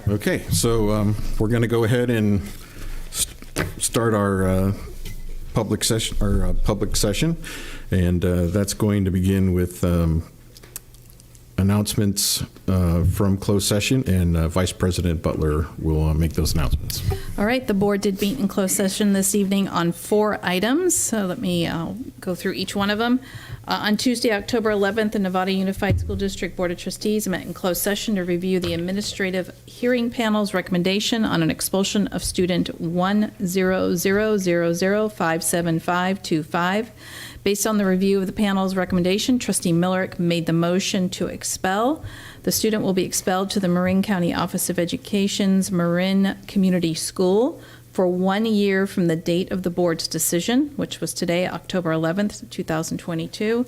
Okay, so we're going to go ahead and start our public session, and that's going to begin with announcements from closed session, and Vice President Butler will make those announcements. All right, the board did meet in closed session this evening on 4 items. So let me go through each one of them. On Tuesday, October 11th, the Novato Unified School District Board of Trustees met in closed session to review the administrative hearing panel's recommendation on an expulsion of student 10000057525. Based on the review of the panel's recommendation, Trustee Millerick made the motion to expel. The student will be expelled to the Marin County Office of Education's Marin Community School for 1 year from the date of the board's decision, which was today, October 11th, 2022.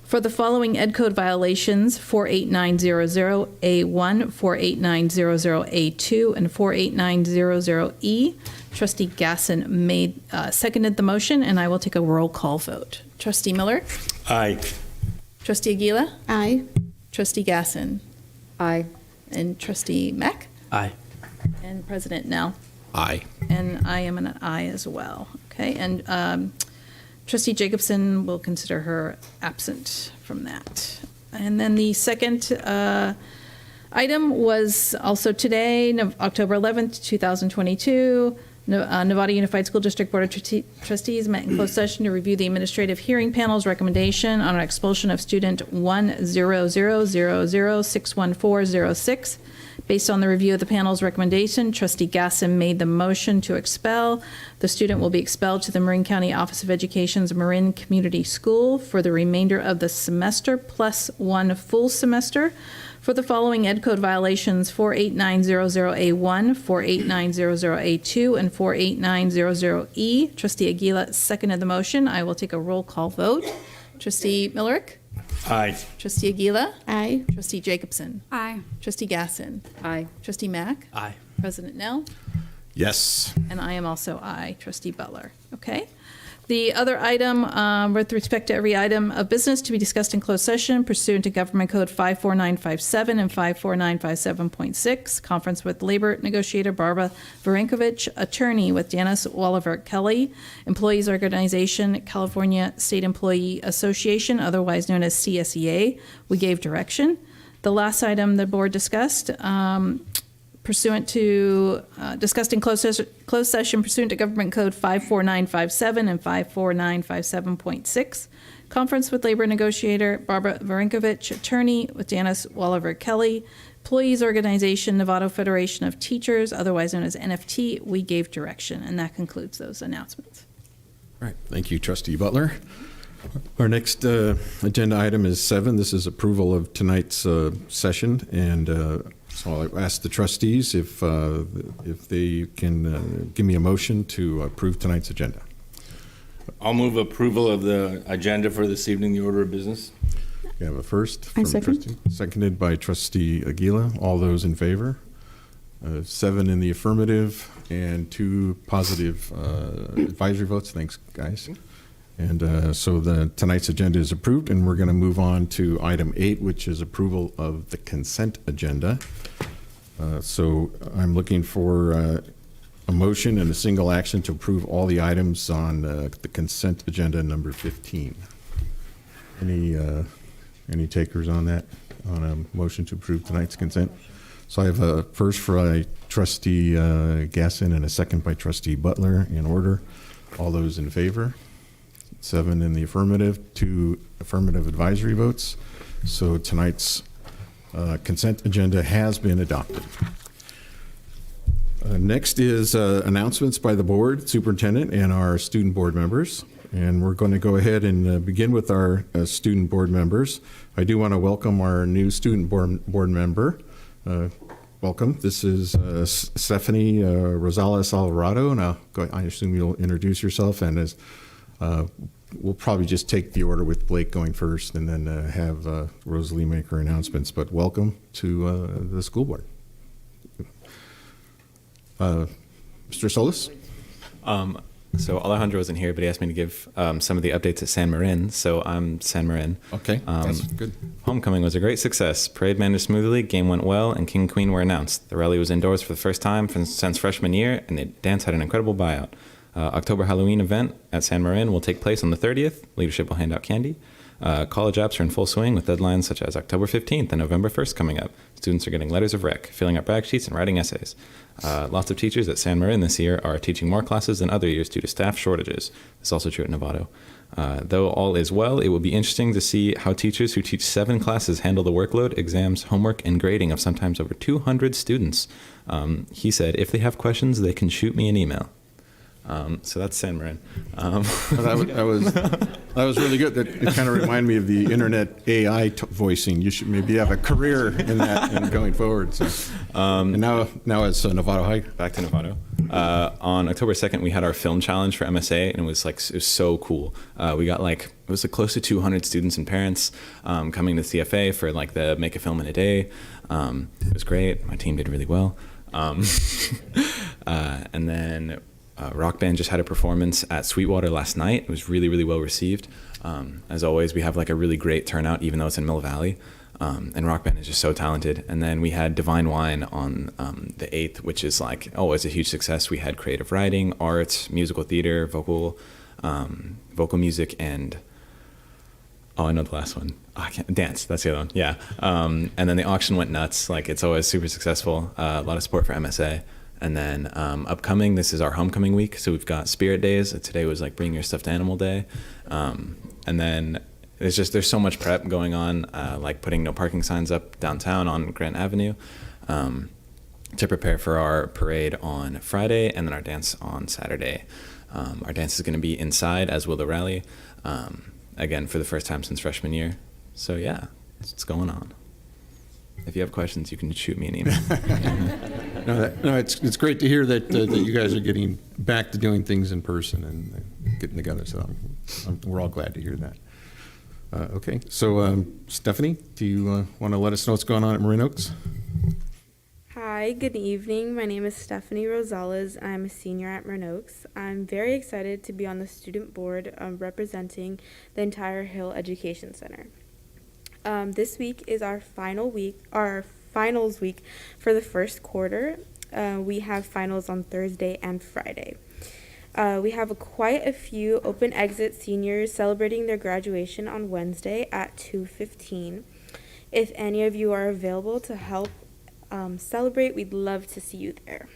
For the following Ed Code violations, 48900A1, 48900A2, and 48900E, Trustee Gasson seconded the motion, and I will take a roll call vote. Trustee Miller? Aye. Trustee Aguila? Aye. Trustee Gasson? Aye. And Trustee Mack? Aye. And President Nell? Aye. And I am an aye as well. Okay, and Trustee Jacobson will consider her absent from that. And then the second item was also today, October 11th, 2022. Novato Unified School District Board of Trustees met in closed session to review the administrative hearing panel's recommendation on an expulsion of student 10000061406. Based on the review of the panel's recommendation, Trustee Gasson made the motion to expel. The student will be expelled to the Marin County Office of Education's Marin Community School for the remainder of the semester plus 1 full semester. For the following Ed Code violations, 48900A1, 48900A2, and 48900E. Trustee Aguila seconded the motion. I will take a roll call vote. Trustee Millerick? Aye. Trustee Aguila? Aye. Trustee Jacobson? Aye. Trustee Gasson? Aye. Trustee Mack? Aye. President Nell? Yes. And I am also aye. Trustee Butler. Okay. The other item, with respect to every item of business to be discussed in closed session pursuant to Government Code 54957 and 54957.6, conference with labor negotiator Barbara Varenkovich, attorney with Janice Walliver Kelly, employees organization, California State Employee Association, otherwise known as CSEA. We gave direction. The last item the board discussed, pursuant to, discussed in closed session pursuant to Government Code 54957 and 54957.6. Conference with labor negotiator Barbara Varenkovich, attorney with Janice Walliver Kelly, employees organization Novato Federation of Teachers, otherwise known as NFT. We gave direction, and that concludes those announcements. All right. Thank you, Trustee Butler. Our next agenda item is 7. This is approval of tonight's session, and so I'll ask the trustees if they can give me a motion to approve tonight's agenda. I'll move approval of the agenda for this evening, the order of business. We have a first I from second. trustee, seconded by Trustee Aguila. All those in favor? 7 in the affirmative and 2 positive advisory votes. Thanks, guys. And so tonight's agenda is approved, and we're going to move on to item 8, which is approval of the consent agenda. So I'm looking for a motion and a single action to approve all the items on the consent agenda number 15. Any takers on that, on a motion to approve tonight's consent? So I have a first for Trustee Gasson and a second by Trustee Butler in order. All those in favor? 7 in the affirmative, 2 affirmative advisory votes. So tonight's consent agenda has been adopted. Next is announcements by the board, superintendent, and our student board members. And we're going to go ahead and begin with our student board members. I do want to welcome our new student board member. Welcome. This is Stephanie Rosales Alvarado, and I assume you'll introduce yourself, and as we'll probably just take the order with Blake going first and then have Rosalie make her announcements. But welcome to the school board. Mr. Solis? So Alejandro wasn't here, but he asked me to give some of the updates at San Marin. So I'm San Marin. Okay, that's good. Homecoming was a great success. Parade managed smoothly, game went well, and King and Queen were announced. The rally was indoors for the first time since freshman year, and the dance had an incredible buyout. October Halloween event at San Marin will take place on the 30th. Leadership will hand out candy. College apps are in full swing with deadlines such as October 15th and November 1st coming up. Students are getting letters of rec, filling out brag sheets, and writing essays. Lots of teachers at San Marin this year are teaching more classes than other years due to staff shortages. It's also true at Novato. Though all is well, it will be interesting to see how teachers who teach 7 classes handle the workload, exams, homework, and grading of sometimes over 200 students. He said, if they have questions, they can shoot me an email. So that's San Marin. That was really good. It kind of reminded me of the internet AI voicing. You should maybe have a career in that and going forward. So, and now it's Novato High. Back to Novato. On October 2nd, we had our film challenge for MSA, and it was so cool. We got it was close to 200 students and parents coming to CFA for the Make a Film in a Day. It was great. My team did really well. And then Rock Band just had a performance at Sweetwater last night. It was really, really well received. As always, we have a really great turnout, even though it's in Mill Valley. And Rock Band is just so talented. And then we had Divine Wine on the 8th, which is always a huge success. We had creative writing, art, musical theater, vocal music, and I know the last one. Dance. That's the other one. Yeah. And then the auction went nuts. It's always super successful. A lot of support for MSA. And then upcoming, this is our homecoming week. So we've got Spirit Days. Today was Bring Your Stuffed Animal Day. And then there's so much prep going on, putting no parking signs up downtown on Grant Avenue to prepare for our parade on Friday and then our dance on Saturday. Our dance is going to be inside, as will the rally, again, for the first time since freshman year. So yeah, that's what's going on. If you have questions, you can shoot me an email. No, it's great to hear that you guys are getting back to doing things in person and getting together. So we're all glad to hear that. Okay, so Stephanie, do you want to let us know what's going on at Marin Oaks? Hi, good evening. My name is Stephanie Rosales. I'm a senior at Marin Oaks. I'm very excited to be on the student board representing the entire Hill Education Center. This week is our finals week for the first quarter. We have finals on Thursday and Friday. We have quite a few open exit seniors celebrating their graduation on Wednesday at 2:15. If any of you are available to help celebrate, we'd love to see you there.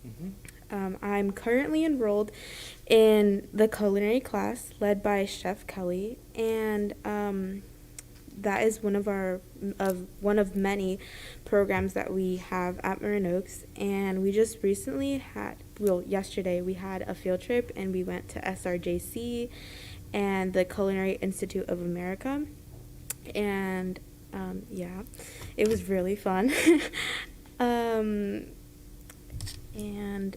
Mm-hmm. I'm currently enrolled in the culinary class led by Chef Kelly, and that is one of many programs that we have at Marin Oaks. And we just recently yesterday we had a field trip, and we went to SRJC and the Culinary Institute of America, and it was really fun. And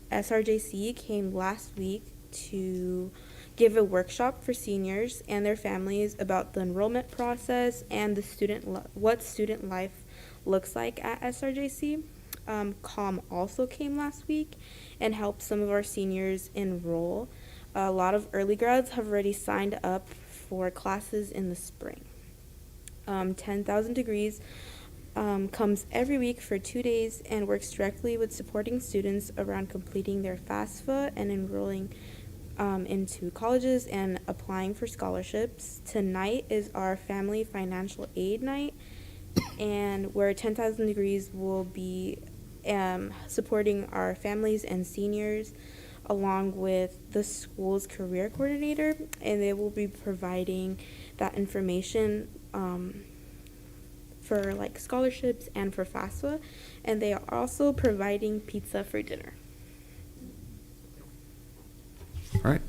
SRJC came last week to give a workshop for seniors and their families about the enrollment process and the what student life looks like at SRJC. COM also came last week and helped some of our seniors enroll. A lot of early grads have already signed up for classes in the spring. 10,000 Degrees comes every week for 2 days and works directly with supporting students around completing their FAFSA and enrolling into colleges and applying for scholarships. Tonight is our family financial aid night, and where 10,000 Degrees will be supporting our families and seniors along with the school's career coordinator, and they will be providing that information for scholarships and for FAFSA, and they are also providing pizza for dinner. All right.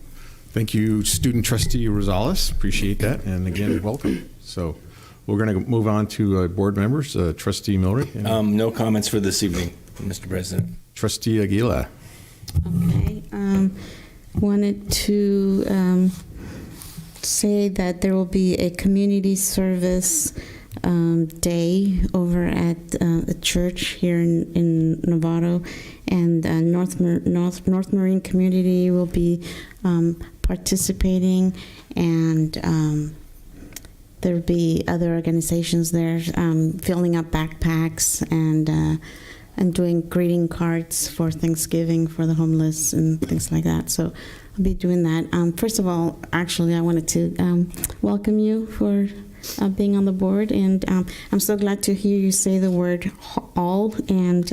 Thank you, Student Trustee Rosales. Appreciate that. And again, welcome. So we're going to move on to board members. Trustee Milrick. No comments for this evening, Mr. President. Trustee Aguila. Okay. Wanted to say that there will be a community service day over at a church here in Novato, and North Marine community will be participating, and there'll be other organizations there filling up backpacks and doing greeting cards for Thanksgiving for the homeless and things like that. So I'll be doing that. First of all, actually, I wanted to welcome you for being on the board, and I'm so glad to hear you say the word all, and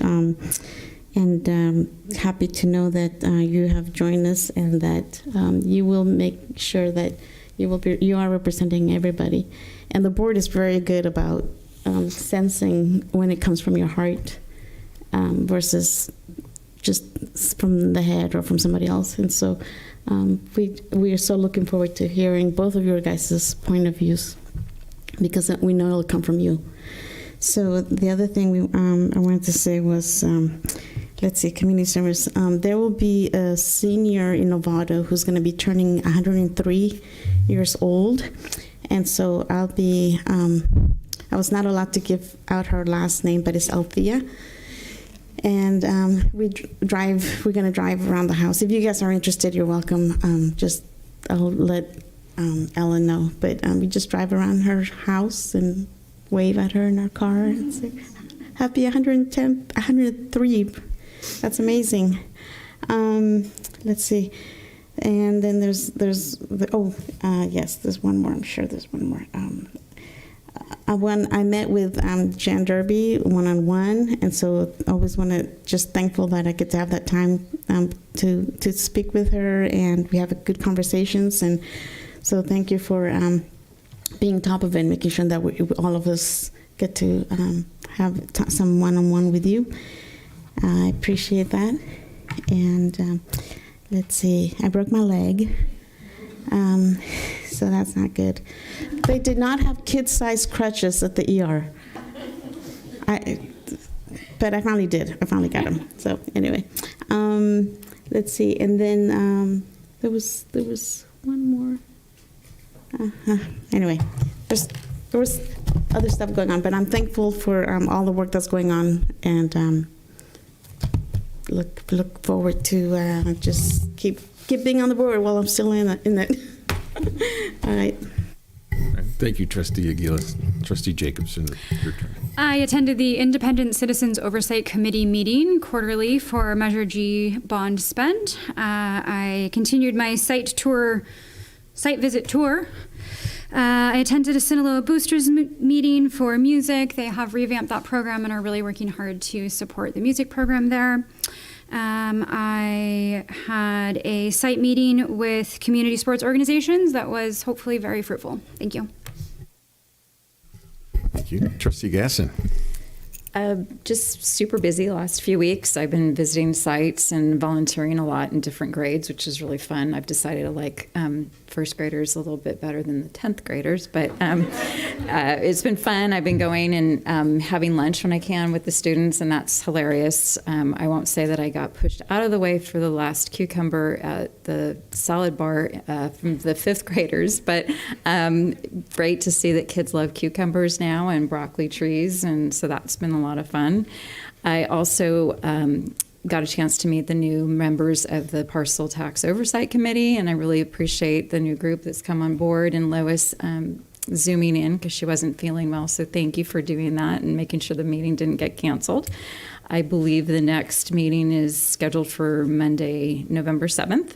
happy to know that you have joined us, and that you will make sure that you are representing everybody. And the board is very good about sensing when it comes from your heart versus just from the head or from somebody else. And so we are so looking forward to hearing both of your guys' point of views, because we know it'll come from you. So the other thing I wanted to say was, let's see, community service. There will be a senior in Novato who's going to be turning 103 years old. And so I'll be, I was not allowed to give out her last name, but it's Althea. And we're going to drive around the house. If you guys are interested, you're welcome. I'll let Ellen know. But we just drive around her house and wave at her in our car and say, happy 103. That's amazing. Let's see. And then there's yes, there's one more. I'm sure there's one more. When I met with Jan Derby one-on-one, and so I always want to just thankful that I get to have that time to speak with her, and we have good conversations. And so thank you for being top of it, making sure that all of us get to have some one-on-one with you. I appreciate that. And let's see, I broke my leg. So that's not good. They did not have kid-sized crutches at the ER. But I finally did. I finally got them. So anyway, let's see. And then there was one more. Anyway, there was other stuff going on, but I'm thankful for all the work that's going on, and look forward to just keep being on the board while I'm still in it. All right. Thank you, Trustee Aguilas. Trustee Jacobson, your turn. I attended the Independent Citizens Oversight Committee meeting quarterly for Measure G bond spend. I continued my site visit tour. I attended a Sinaloa Boosters meeting for music. They have revamped that program and are really working hard to support the music program there. I had a site meeting with community sports organizations that was hopefully very fruitful. Thank you. Thank you. Trustee Gasson. Just super busy the last few weeks. I've been visiting sites and volunteering a lot in different grades, which is really fun. I've decided to like first graders a little bit better than the 10th graders, but it's been fun. I've been going and having lunch when I can with the students, and that's hilarious. I won't say that I got pushed out of the way for the last cucumber at the salad bar from the 5th graders, but great to see that kids love cucumbers now and broccoli trees, and so that's been a lot of fun. I also got a chance to meet the new members of the Parcel Tax Oversight Committee, and I really appreciate the new group that's come on board, and Lois zooming in because she wasn't feeling well, so thank you for doing that and making sure the meeting didn't get canceled. I believe the next meeting is scheduled for Monday, November 7th.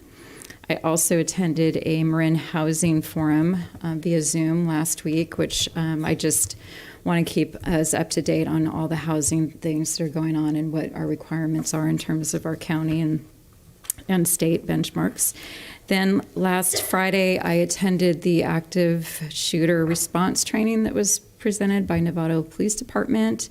I also attended a Marin Housing Forum via Zoom last week, which I just want to keep us up to date on all the housing things that are going on and what our requirements are in terms of our county and state benchmarks. Then last Friday, I attended the active shooter response training that was presented by Novato Police Department.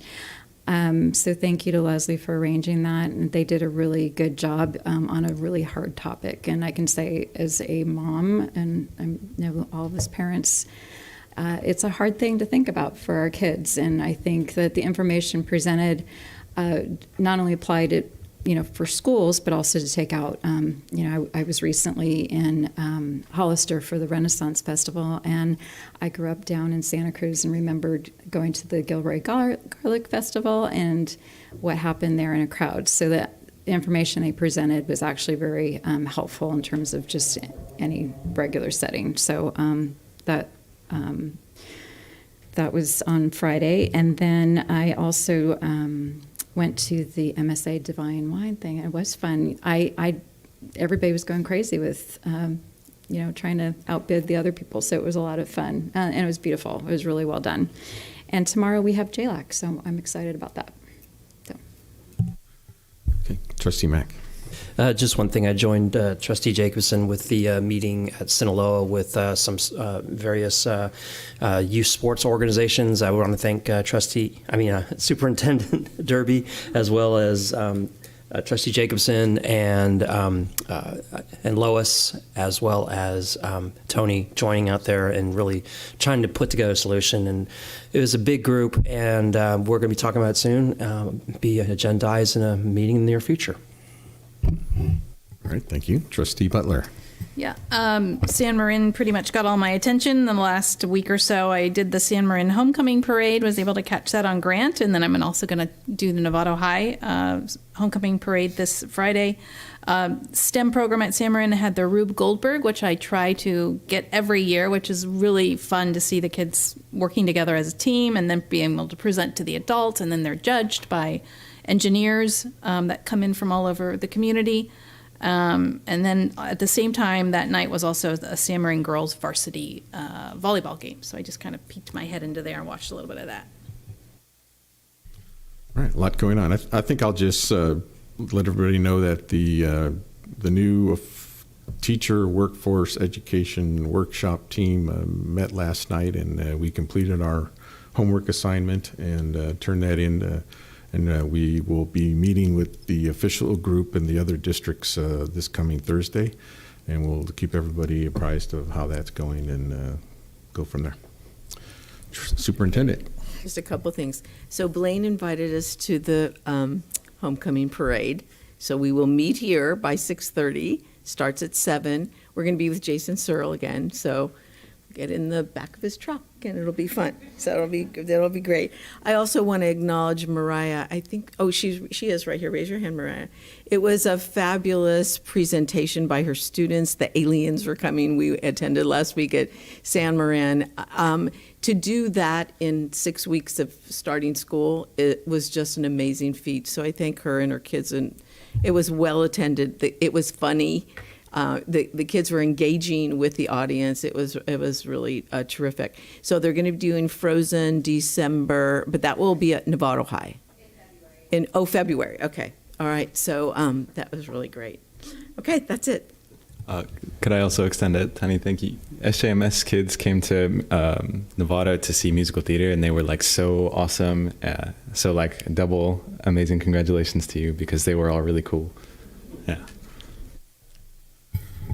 So thank you to Leslie for arranging that. And they did a really good job on a really hard topic. And I can say as a mom, and I know all of us parents, it's a hard thing to think about for our kids. And I think that the information presented not only applied for schools, but also to take out, I was recently in Hollister for the Renaissance Festival, and I grew up down in Santa Cruz and remembered going to the Gilroy Garlic Festival and what happened there in a crowd. So that the information they presented was actually very helpful in terms of just any regular setting. So that was on Friday. And then I also went to the MSA Divine Wine thing. It was fun. Everybody was going crazy with, trying to outbid the other people. So it was a lot of fun. And it was beautiful. It was really well done. And tomorrow we have JLAC, so I'm excited about that. So. Okay, Trustee Mack. Just one thing, I joined Trustee Jacobson with the meeting at Sinaloa with some various youth sports organizations. I want to thank Superintendent Derby, as well as Trustee Jacobson and Lois, as well as Tony, joining out there and really trying to put together a solution. And it was a big group, and we're going to be talking about it soon, be agendized in a meeting in the near future. All right, thank you. Trustee Butler. Yeah, San Marin pretty much got all my attention in the last week or so. I did the San Marin Homecoming Parade, was able to catch that on Grant, and then I'm also going to do the Novato High Homecoming Parade this Friday. STEM program at San Marin had the Rube Goldberg, which I try to get every year, which is really fun to see the kids working together as a team and then being able to present to the adults, and then they're judged by engineers that come in from all over the community. And then at the same time that night was also a San Marin girls varsity volleyball game. So I just kind of peeked my head into there and watched a little bit of that. All right, a lot going on. I think I'll just let everybody know that the new teacher workforce education workshop team met last night, and we completed our homework assignment and turned that in. And we will be meeting with the official group and the other districts this coming Thursday, and we'll keep everybody apprised of how that's going and go from there. Superintendent. Just a couple of things. So Blaine invited us to the homecoming parade. So we will meet here by 6:30. Starts at 7. We're going to be with Jason Searle again. So get in the back of his truck, and it'll be fun. So that'll be great. I also want to acknowledge Mariah. I think, she is right here. Raise your hand, Mariah. It was a fabulous presentation by her students. The aliens were coming. We attended last week at San Marin. To do that in 6 weeks of starting school, it was just an amazing feat. So I thank her and her kids, and it was well attended. It was funny. The kids were engaging with the audience. It was really terrific. So they're going to be doing Frozen December, but that will be at Novato High. In February. Okay. All right. So that was really great. Okay, that's it. Could I also extend a tiny thank you? SJMS kids came to Novato to see musical theater, and they were like so awesome. So like double amazing congratulations to you, because they were all really cool. Yeah.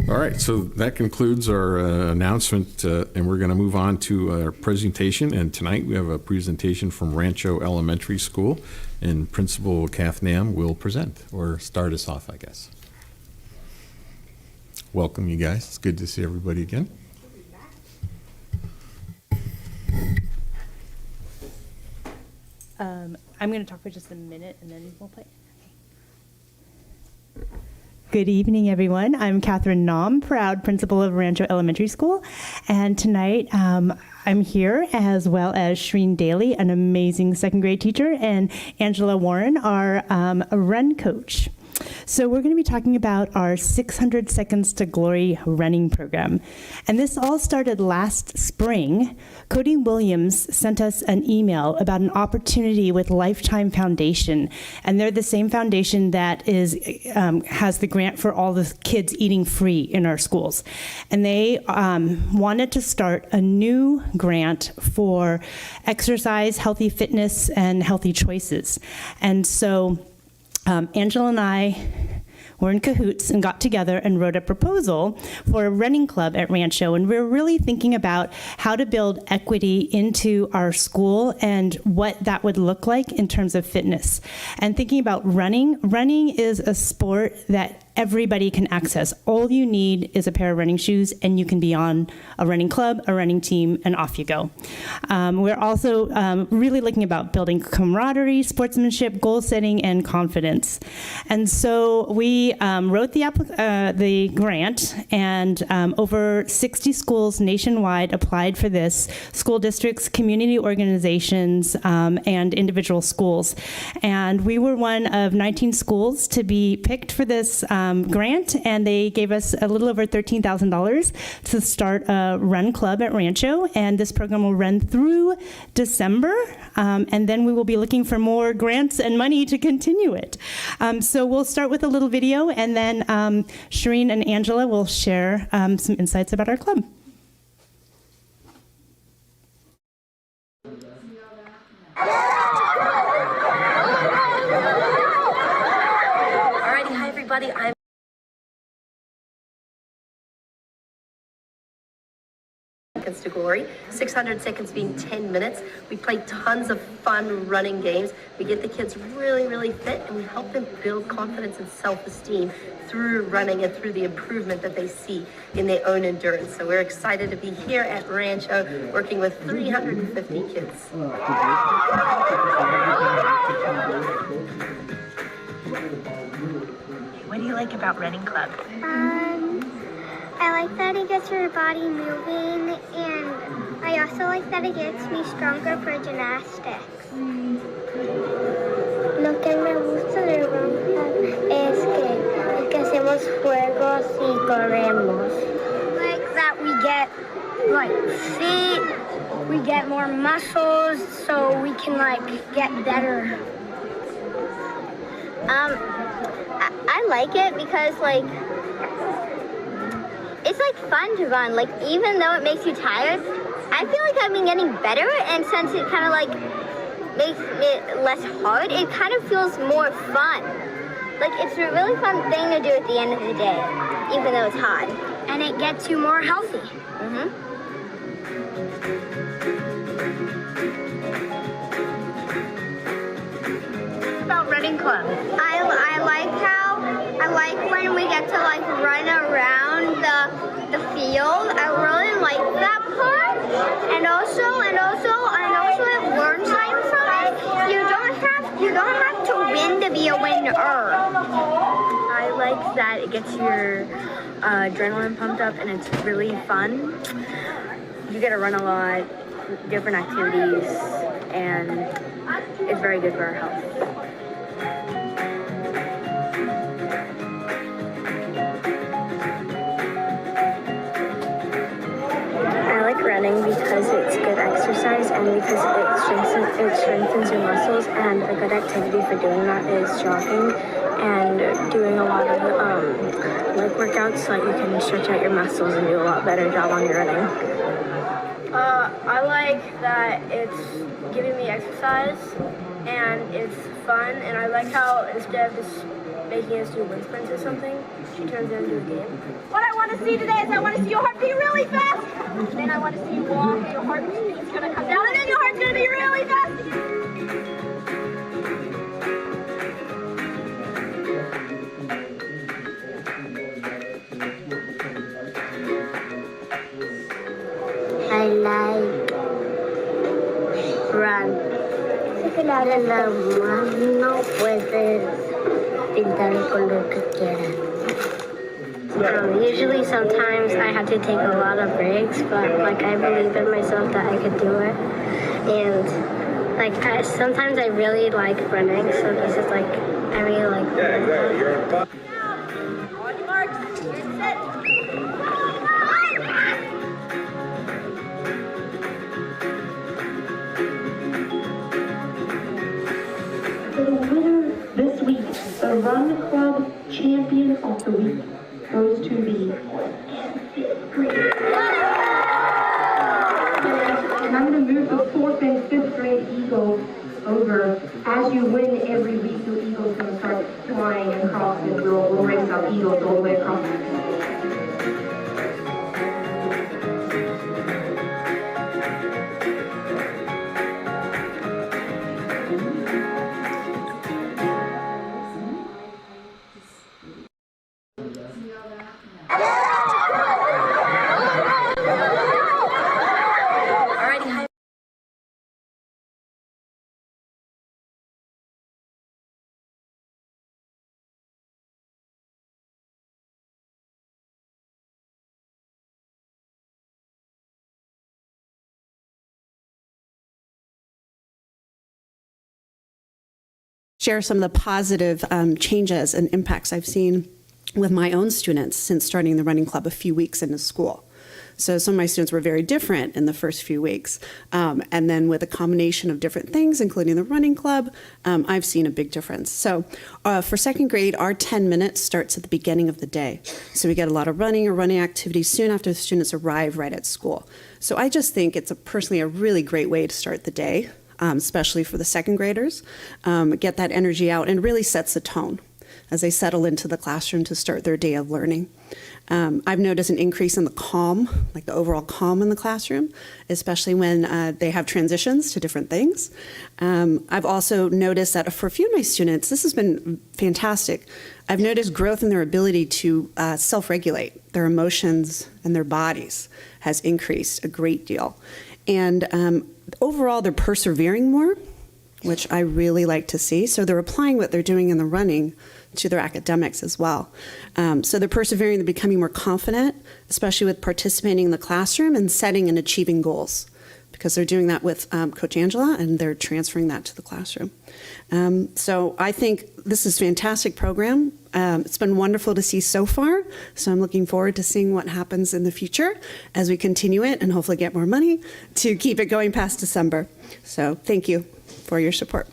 All right, so that concludes our announcement, and we're going to move on to our presentation. And tonight we have a presentation from Rancho Elementary School, and Principal Kath Nam will present, or start us off, I guess. Welcome, you guys. It's good to see everybody again. I'm going to talk for just a minute, and then we'll play. Good evening, everyone. I'm Catherine Nam, proud principal of Rancho Elementary School. And tonight I'm here, as well as Shreen Daly, an amazing second grade teacher, and Angela Warren, our run coach. So we're going to be talking about our 600 Seconds to Glory running program. And this all started last spring. Cody Williams sent us an email about an opportunity with Lifetime Foundation. And they're the same foundation that has the grant for all the kids eating free in our schools. And they wanted to start a new grant for exercise, healthy fitness, and healthy choices. And so Angela and I were in cahoots and got together and wrote a proposal for a running club at Rancho. And we're really thinking about how to build equity into our school and what that would look like in terms of fitness. And thinking about running, running is a sport that everybody can access. All you need is a pair of running shoes and you can be on a running club, a running team, and off you go. We're also really looking about building camaraderie, sportsmanship, goal setting, and confidence. And so we wrote the grant, and over 60 schools nationwide applied for this, school districts, community organizations, and individual schools. And we were one of 19 schools to be picked for this grant, and they gave us a little over $13,000 to start a run club at Rancho, and this program will run through December, and then we will be looking for more grants and money to continue it. So we'll start with a little video, and then Shireen and Angela will share some insights about our club. Alrighty, hi everybody. I'm seconds to glory, 600 seconds being 10 minutes. We play tons of fun running games. We get the kids really, really fit, and we help them build confidence and self-esteem through running and through the improvement that they see in their own endurance. So we're excited to be here at Rancho working with 350 kids. What do you like about running club? I like that it gets your body moving, and I also like that it gets me stronger for gymnastics. Lo que me gusta del run club es que hacemos juegos y corremos. Like that we get fit, we get more muscles, so we can get better. I like it because it's fun to run. Even though it makes you tired, I feel like I've been getting better, and since it kind of makes it less hard, it kind of feels more fun. It's a really fun thing to do at the end of the day, even though it's hard. And it gets you more healthy. Mm-hmm. About running club? I like when we get to run around the field. I really like that part. And also I've learned something from it. You don't have to win to be a winner. I like that it gets your adrenaline pumped up, and it's really fun. You get to run a lot, different activities, and it's very good for our health. Running because it's good exercise and because it strengthens your muscles, and a good activity for doing that is jogging and doing a lot of leg workouts so that you can stretch out your muscles and do a lot better job on your running. I like that it's giving me exercise and it's fun, and I like how instead of just making us do wind sprints or something, she turns it into a game. What I want to see today is I want to see your heart beat really fast. Then I want to see you walk, and your heart beat's going to come down, and then your heart's going to be really fast. I like run. De la mano puedes pintar el color que quieras. Usually sometimes I have to take a lot of breaks, but I believe in myself that I could do it. And sometimes I really like running, so this is I really like running. On your marks, get set. The winner this week, the Run Club Champion of the Week, goes to the and I'm going to move the 4th and 5th grade Eagles over. As you win every week, the Eagles going to start flying across, and we'll race up. Share some of the positive changes and impacts I've seen with my own students since starting the running club a few weeks into school. So some of my students were very different in the first few weeks. And then with a combination of different things, including the running club, I've seen a big difference. So for second grade, our 10 minutes starts at the beginning of the day. So we get a lot of running or running activities soon after the students arrive right at school. So I just think it's personally a really great way to start the day, especially for the second graders, get that energy out and really sets the tone as they settle into the classroom to start their day of learning. I've noticed an increase in the calm, like the overall calm in the classroom, especially when they have transitions to different things. I've also noticed that for a few of my students, this has been fantastic. I've noticed growth in their ability to self-regulate their emotions and their bodies has increased a great deal. And overall, they're persevering more, which I really like to see. So they're applying what they're doing in the running to their academics as well. So they're persevering, they're becoming more confident, especially with participating in the classroom and setting and achieving goals, because they're doing that with Coach Angela and they're transferring that to the classroom. So I think this is a fantastic program. It's been wonderful to see so far. So I'm looking forward to seeing what happens in the future as we continue it and hopefully get more money to keep it going past December. So thank you for your support.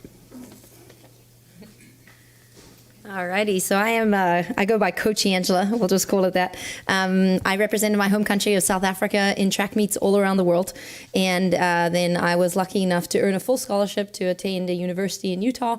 Alrighty, so I go by Coach Angela, we'll just call it that. I represented my home country of South Africa in track meets all around the world. And then I was lucky enough to earn a full scholarship to attend a university in Utah.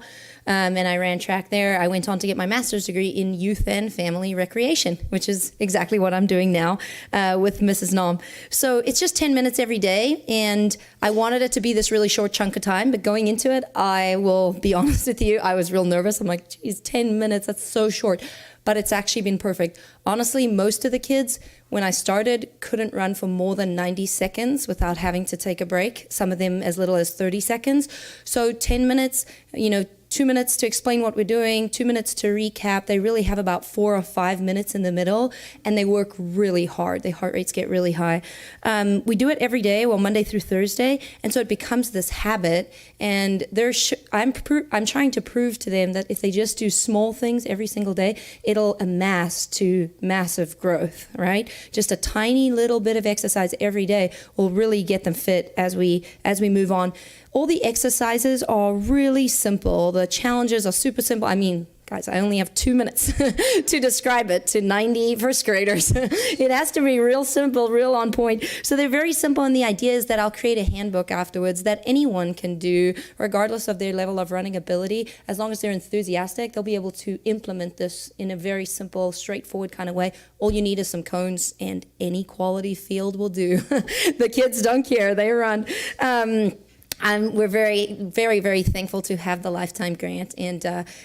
And I ran track there. I went on to get my master's degree in youth and family recreation, which is exactly what I'm doing now with Mrs. Nom. So it's just 10 minutes every day. And I wanted it to be this really short chunk of time. But going into it, I will be honest with you, I was real nervous. I'm like, geez, 10 minutes, that's so short. But it's actually been perfect. Honestly, most of the kids, when I started, couldn't run for more than 90 seconds without having to take a break. Some of them as little as 30 seconds. So 10 minutes, 2 minutes to explain what we're doing, 2 minutes to recap. They really have about 4 or 5 minutes in the middle, and they work really hard. Their heart rates get really high. We do it every day, Monday through Thursday, and so it becomes this habit. And I'm trying to prove to them that if they just do small things every single day, it'll amass to massive growth, right? Just a tiny little bit of exercise every day will really get them fit as we move on. All the exercises are really simple. The challenges are super simple. I mean, guys, I only have 2 minutes to describe it to 90 first graders. It has to be real simple, real on point. So they're very simple, and the idea is that I'll create a handbook afterwards that anyone can do, regardless of their level of running ability. As long as they're enthusiastic, they'll be able to implement this in a very simple, straightforward kind of way. All you need is some cones, and any quality field will do. The kids don't care. They run. We're very, very, very thankful to have the Lifetime Grant, and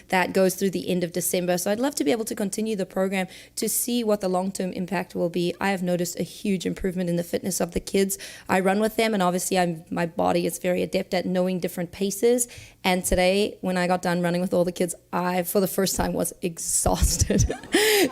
that goes through the end of December. So I'd love to be able to continue the program to see what the long-term impact will be. I have noticed a huge improvement in the fitness of the kids. I run with them, and obviously my body is very adept at knowing different paces. And today, when I got done running with all the kids, I, for the first time, was exhausted.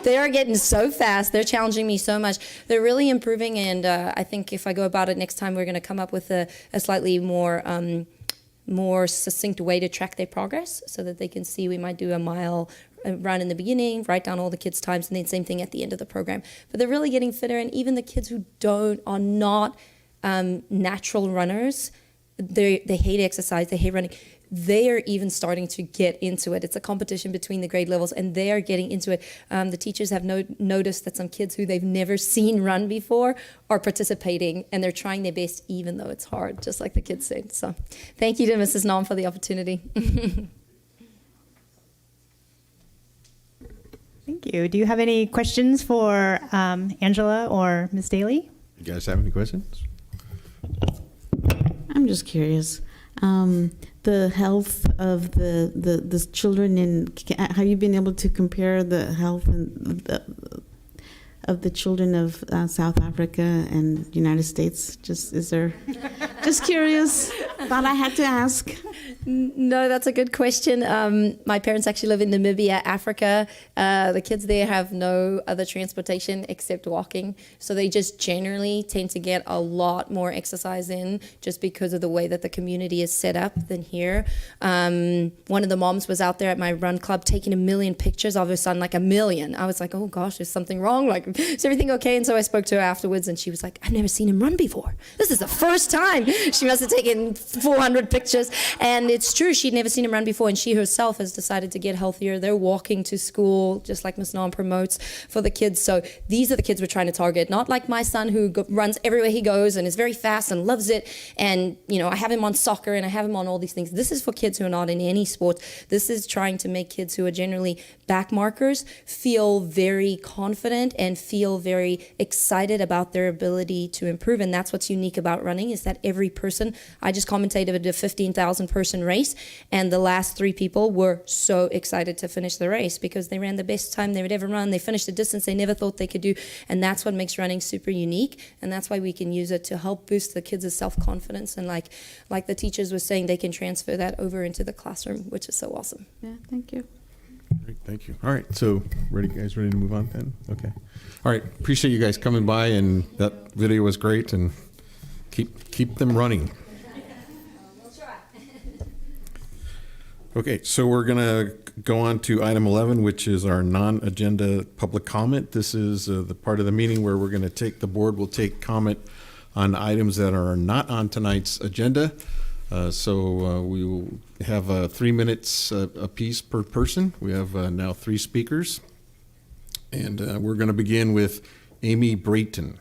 They are getting so fast. They're challenging me so much. They're really improving, and I think if I go about it next time, we're going to come up with a slightly more succinct way to track their progress so that they can see. We might do a mile run in the beginning, write down all the kids' times, and then same thing at the end of the program. But they're really getting fitter, and even the kids who are not natural runners, they hate exercise, they hate running. They are even starting to get into it. It's a competition between the grade levels, and they are getting into it. The teachers have noticed that some kids who they've never seen run before are participating, and they're trying their best, even though it's hard, just like the kids said. So thank you to Mrs. Nom for the opportunity. Thank you. Do you have any questions for Angela or Ms. Daly? You guys have any questions? I'm just curious. The health of the children, and have you been able to compare the health and of the children of South Africa and United States? Just curious. Thought I had to ask. No, that's a good question. My parents actually live in Namibia, Africa. The kids there have no other transportation except walking. So they just generally tend to get a lot more exercise in just because of the way that the community is set up than here. One of the moms was out there at my run club taking 1 million pictures of her son, like 1 million. I was like, oh gosh, is something wrong? Like, is everything okay? And so I spoke to her afterwards and she was like, I've never seen him run before. This is the first time. She must have taken 400 pictures. And it's true, she'd never seen him run before, and she herself has decided to get healthier. They're walking to school, just like Ms. Nam promotes for the kids. So these are the kids we're trying to target, not like my son who runs everywhere he goes and is very fast and loves it. And, I have him on soccer and I have him on all these things. This is for kids who are not in any sport. This is trying to make kids who are generally back markers feel very confident and feel very excited about their ability to improve. And that's what's unique about running, is that every person, I just commentated a 15,000 person race, and the last 3 people were so excited to finish the race because they ran the best time they would ever run. They finished a distance they never thought they could do, and that's what makes running super unique, and that's why we can use it to help boost the kids' self-confidence. And like the teachers were saying, they can transfer that over into the classroom, which is so awesome. Yeah, thank you. Great, thank you. All right, so guys ready to move on then? Okay. All right, appreciate you guys coming by, and that video was great, and keep them running. Okay, so we're going to go on to item 11, which is our non-agenda public comment. This is the part of the meeting where we're going to the board will take comment on items that are not on tonight's agenda. So we will have 3 minutes apiece per person. We have now 3 speakers. And we're going to begin with Amy Brayton.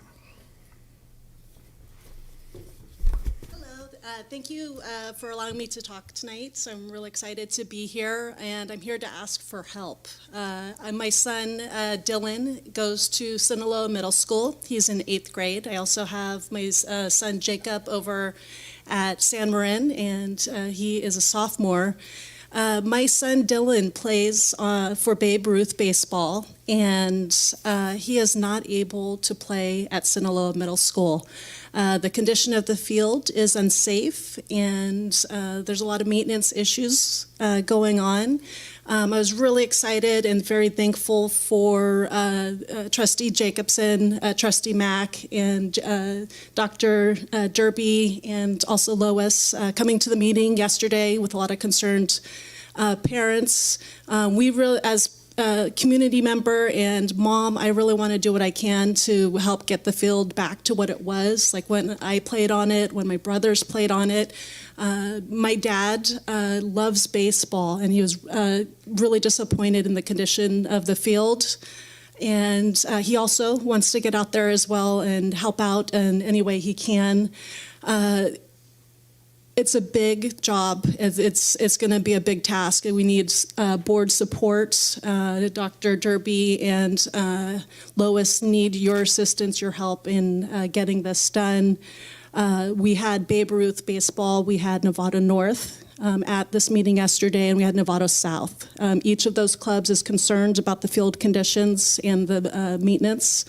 Thank you for allowing me to talk tonight. So I'm really excited to be here, and I'm here to ask for help. My son, Dylan, goes to Sinaloa Middle School. He's in 8th grade. I also have my son, Jacob, over at San Marin, and he is a sophomore. My son, Dylan, plays for Babe Ruth baseball, and he is not able to play at Sinaloa Middle School. The condition of the field is unsafe, and there's a lot of maintenance issues going on. I was really excited and very thankful for Trustee Jacobson, Trustee Mack, and Dr. Derby, and also Lois coming to the meeting yesterday with a lot of concerned parents. We really, as community member and mom, I really want to do what I can to help get the field back to what it was, like when I played on it, when my brothers played on it. My dad loves baseball, and he was really disappointed in the condition of the field. And he also wants to get out there as well and help out in any way he can. It's a big job. It's going to be a big task. We need board support. Dr. Derby and Lois need your assistance, your help in getting this done. We had Babe Ruth baseball. We had Novato North at this meeting yesterday, and we had Novato South. Each of those clubs is concerned about the field conditions and the maintenance.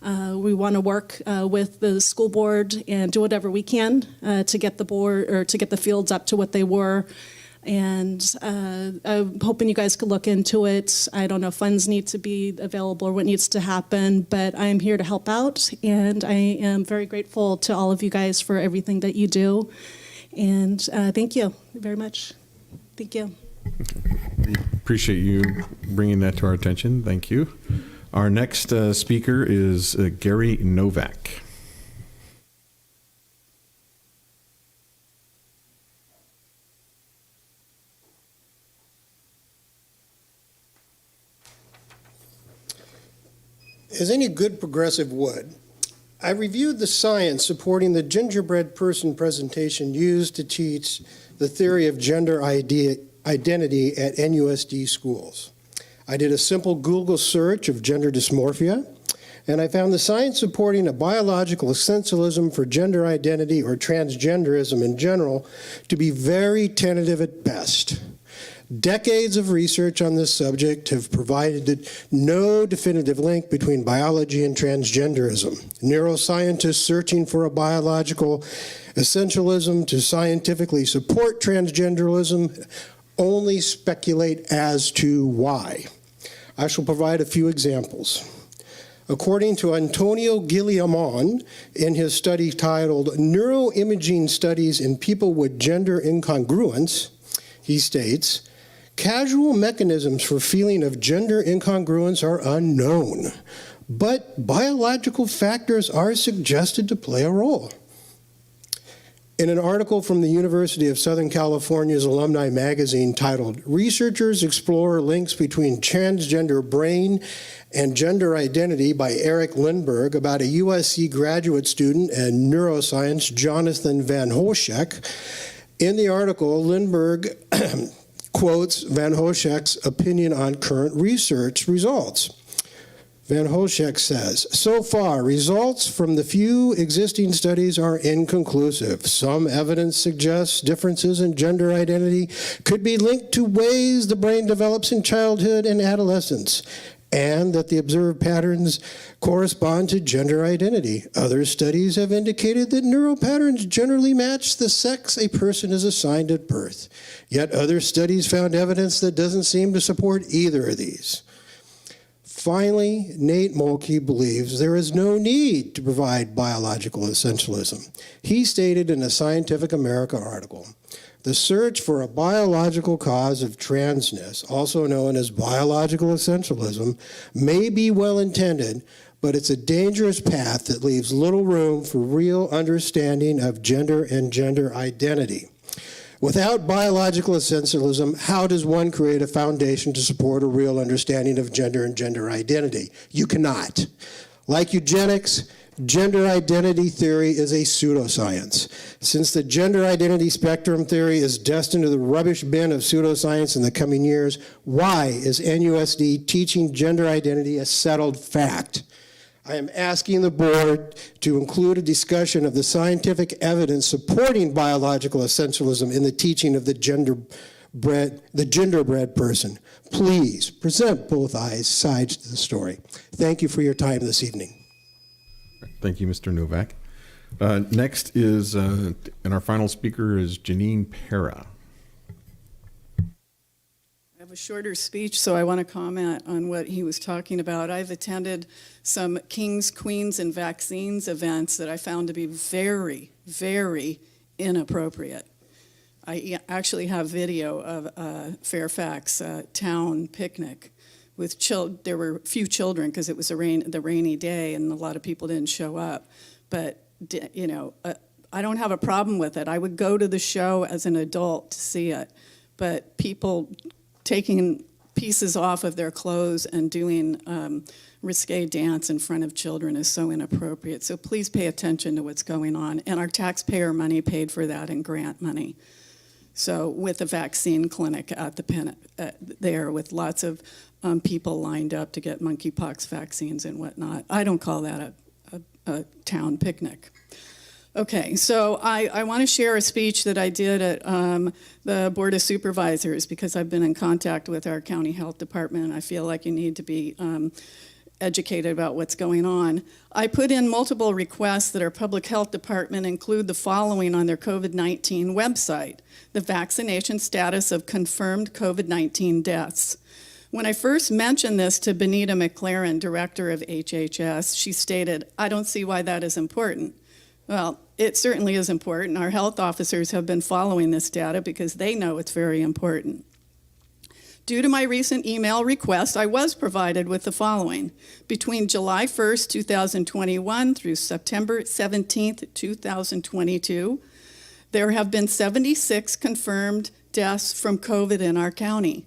We want to work with the school board and do whatever we can to get the board or to get the fields up to what they were. And I'm hoping you guys could look into it. I don't know if funds need to be available or what needs to happen, but I'm here to help out. And I am very grateful to all of you guys for everything that you do. And thank you very much. Thank you. We appreciate you bringing that to our attention. Thank you. Our next speaker is Gary Novak. As any good progressive would, I reviewed the science supporting the gingerbread person presentation used to teach the theory of gender identity at NUSD schools. I did a simple Google search of gender dysmorphia, and I found the science supporting a biological essentialism for gender identity or transgenderism in general to be very tentative at best. Decades of research on this subject have provided no definitive link between biology and transgenderism. Neuroscientists searching for a biological essentialism to scientifically support transgenderism only speculate as to why. I shall provide a few examples. According to Antonio Guillamon, in his study titled Neuroimaging Studies in People with Gender Incongruence, he states, casual mechanisms for feeling of gender incongruence are unknown, but biological factors are suggested to play a role. In an article from the University of Southern California's Alumni Magazine titled Researchers Explore Links Between Transgender Brain and Gender Identity by Eric Lindbergh about a USC graduate student and neuroscience, Jonathan Van Hoschek. In the article, Lindbergh quotes Van Hoschek's opinion on current research results. Van Hoschek says, so far, results from the few existing studies are inconclusive. Some evidence suggests differences in gender identity could be linked to ways the brain develops in childhood and adolescence, and that the observed patterns correspond to gender identity. Other studies have indicated that neural patterns generally match the sex a person is assigned at birth. Yet other studies found evidence that doesn't seem to support either of these. Finally, Nate Mulkey believes there is no need to provide biological essentialism. He stated in a Scientific American article, the search for a biological cause of transness, also known as biological essentialism, may be well-intended, but it's a dangerous path that leaves little room for real understanding of gender and gender identity. Without biological essentialism, how does one create a foundation to support a real understanding of gender and gender identity? You cannot. Like eugenics, gender identity theory is a pseudoscience. Since the gender identity spectrum theory is destined to the rubbish bin of pseudoscience in the coming years, why is NUSD teaching gender identity a settled fact? I am asking the board to include a discussion of the scientific evidence supporting biological essentialism in the teaching of the genderbred person. Please present both sides to the story. Thank you for your time this evening. Thank you, Mr. Novak. Next is, and our final speaker is Janine Pera. I have a shorter speech, so I want to comment on what he was talking about. I've attended some Kings, Queens, and Vaccines events that I found to be very, very inappropriate. I actually have video of a Fairfax town picnic with there were few children because it was the rainy day and a lot of people didn't show up. But, you know, I don't have a problem with it. I would go to the show as an adult to see it. But people taking pieces off of their clothes and doing risque dance in front of children is so inappropriate. So please pay attention to what's going on. And our taxpayer money paid for that and grant money. So with a vaccine clinic at the pen there with lots of people lined up to get monkeypox vaccines and whatnot. I don't call that a town picnic. Okay, so I want to share a speech that I did at the Board of Supervisors because I've been in contact with our county health department and I feel like you need to be educated about what's going on. I put in multiple requests that our public health department include the following on their COVID-19 website: the vaccination status of confirmed COVID-19 deaths. When I first mentioned this to Benita McLaren, director of HHS, she stated, "I don't see why that is important." Well, it certainly is important. Our health officers have been following this data because they know it's very important. Due to my recent email request, I was provided with the following. Between July 1st, 2021 through September 17th, 2022, there have been 76 confirmed deaths from COVID in our county.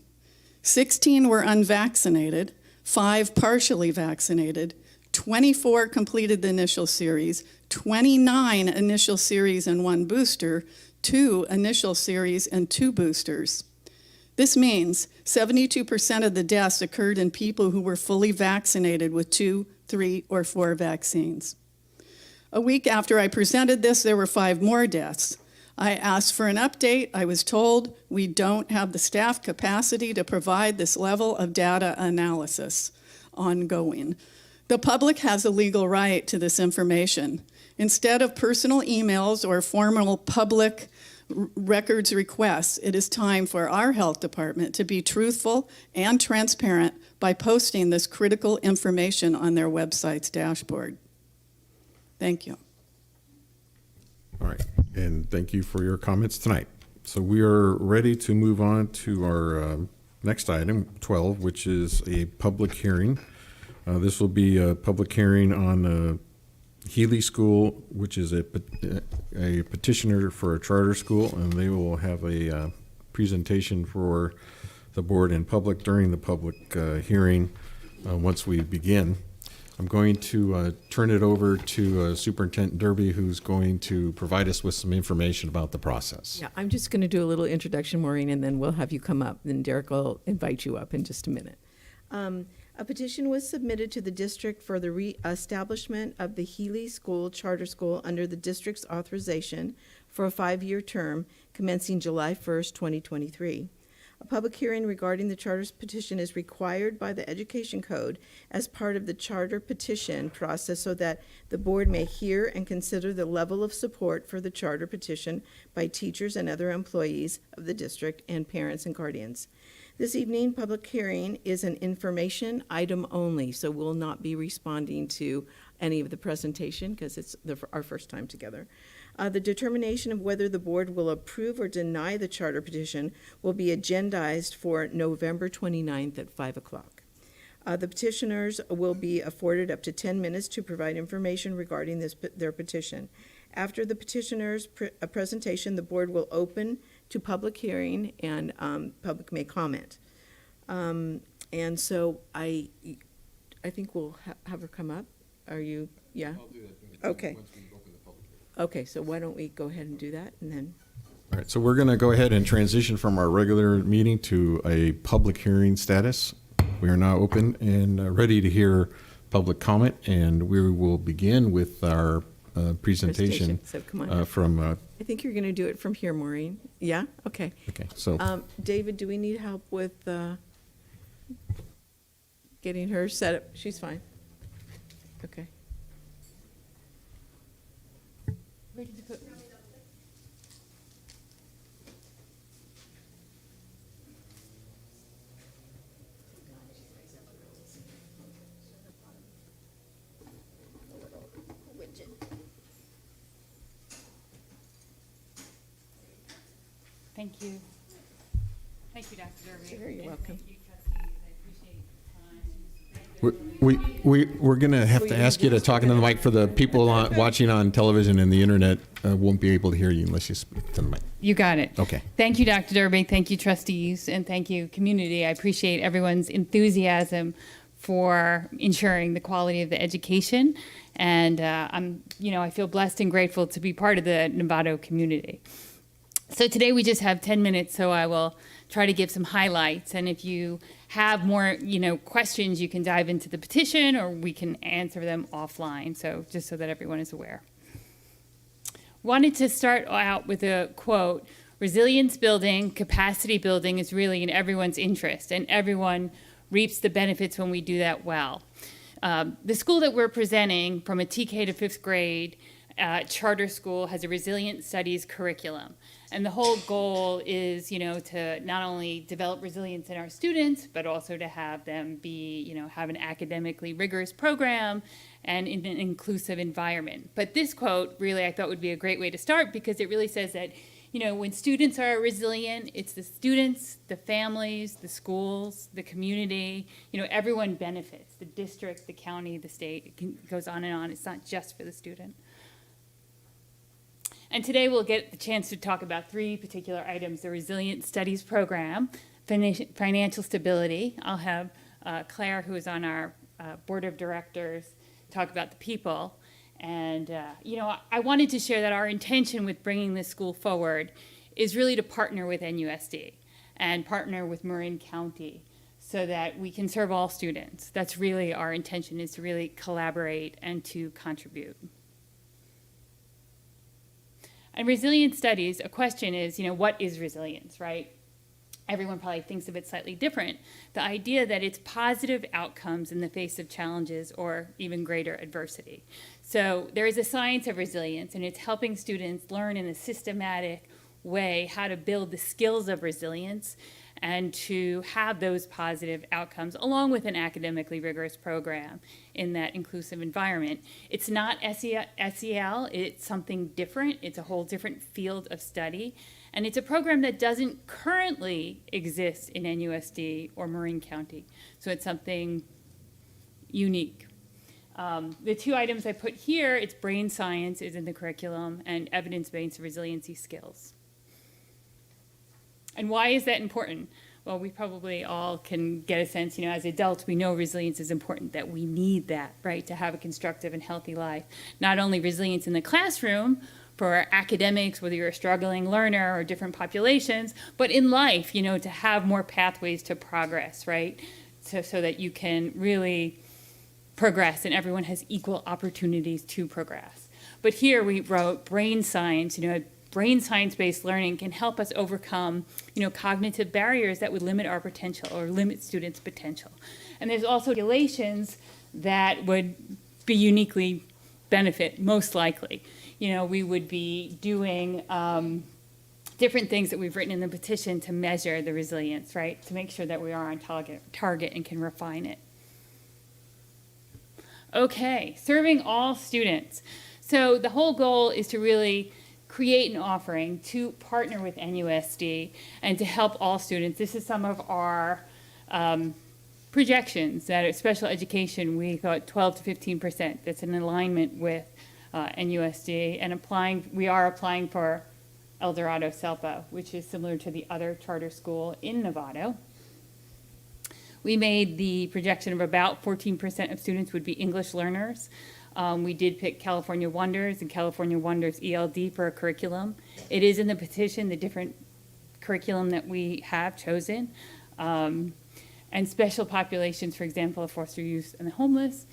16 were unvaccinated, 5 partially vaccinated, 24 completed the initial series, 29 initial series and 1 booster, 2 initial series and 2 boosters. This means 72% of the deaths occurred in people who were fully vaccinated with 2, 3, or 4 vaccines. A week after I presented this, there were 5 more deaths. I asked for an update. I was told we don't have the staff capacity to provide this level of data analysis ongoing. The public has a legal right to this information. Instead of personal emails or formal public records requests, it is time for our health department to be truthful and transparent by posting this critical information on their website's dashboard. Thank you. All right, and thank you for your comments tonight. So we are ready to move on to our next item, 12, which is a public hearing. This will be a public hearing on Healy School, which is a petitioner for a charter school, and they will have a presentation for the board in public during the public hearing once we begin. I'm going to turn it over to Superintendent Derby, who's going to provide us with some information about the process. Yeah, I'm just going to do a little introduction, Maureen, and then we'll have you come up. Then Derek will invite you up in just a minute. A petition was submitted to the district for the reestablishment of the Healy School Charter School under the district's authorization for a 5-year term commencing July 1st, 2023. A public hearing regarding the charter's petition is required by the Education Code as part of the charter petition process so that the board may hear and consider the level of support for the charter petition by teachers and other employees of the district and parents and guardians. This evening, public hearing is an information item only, so we'll not be responding to any of the presentation because it's our first time together. The determination of whether the board will approve or deny the charter petition will be agendized for November 29th at 5 o'clock. The petitioners will be afforded up to 10 minutes to provide information regarding their petition. After the petitioner's presentation, the board will open to public hearing and public may comment. And so I think we'll have her come up. Are you, yeah? I'll do that. Okay. Okay, so why don't we go ahead and do that and then. All right, so we're going to go ahead and transition from our regular meeting to a public hearing status. We are now open and ready to hear public comment, and we will begin with our presentation So come on from. I think you're going to do it from here, Maureen. Yeah? Okay. Okay, so. David, do we need help with getting her set up? She's fine. Okay. Where did you put? Thank you. Thank you, Dr. Derby. Sure, you're welcome. Thank you, trustees. I appreciate your time. We're going to have to ask you to talk into the mic for the people watching on television and the internet won't be able to hear you unless you speak to the mic. You got it. Okay. Thank you, Dr. Derby. Thank you, trustees, and thank you, community. I appreciate everyone's enthusiasm for ensuring the quality of the education, and I feel blessed and grateful to be part of the Novato community. So today we just have 10 minutes, so I will try to give some highlights. And if you have more, questions, you can dive into the petition or we can answer them offline. So just so that everyone is aware. Wanted to start out with a quote: resilience building, capacity building is really in everyone's interest, and everyone reaps the benefits when we do that well. The school that we're presenting, from a TK to 5th grade charter school, has a resilient studies curriculum. And the whole goal is, to not only develop resilience in our students, but also to have them be, have an academically rigorous program and in an inclusive environment. But this quote really I thought would be a great way to start, because it really says that, when students are resilient, it's the students, the families, the schools, the community, everyone benefits. The district, the county, the state, it goes on and on. It's not just for the student. And today we'll get the chance to talk about 3 particular items: the Resilient Studies Program, financial stability. I'll have Claire, who is on our board of directors, talk about the people. And, I wanted to share that our intention with bringing this school forward is really to partner with NUSD and partner with Marin County so that we can serve all students. That's really our intention, is to really collaborate and to contribute. And resilience studies, a question is, what is resilience, right? Everyone probably thinks of it slightly different. The idea that it's positive outcomes in the face of challenges or even greater adversity. So there is a science of resilience, and it's helping students learn in a systematic way how to build the skills of resilience and to have those positive outcomes along with an academically rigorous program in that inclusive environment. It's not SEL, it's something different. It's a whole different field of study. And it's a program that doesn't currently exist in NUSD or Marin County. So it's something unique. The two items I put here, it's brain science is in the curriculum and evidence-based resiliency skills. And why is that important? Well, we probably all can get a sense, as adults, we know resilience is important, that we need that, right, to have a constructive and healthy life. Not only resilience in the classroom for academics, whether you're a struggling learner or different populations, but in life, to have more pathways to progress, right, so that you can really progress and everyone has equal opportunities to progress. But here we wrote brain science, brain science-based learning can help us overcome, cognitive barriers that would limit our potential or limit students' potential. And there's also regulations that would be uniquely benefit, most likely. We would be doing different things that we've written in the petition to measure the resilience, right? To make sure that we are on target and can refine it. Okay, serving all students. So the whole goal is to really create an offering to partner with NUSD and to help all students. This is some of our projections that at special education we thought 12 to 15%. That's in alignment with NUSD, and we are applying for El Dorado SELPA, which is similar to the other charter school in Novato. We made the projection of about 14% of students would be English learners. We did pick California Wonders and California Wonders ELD for a curriculum. It is in the petition, the different curriculum that we have chosen. And special populations, for example, of foster youth and the homeless.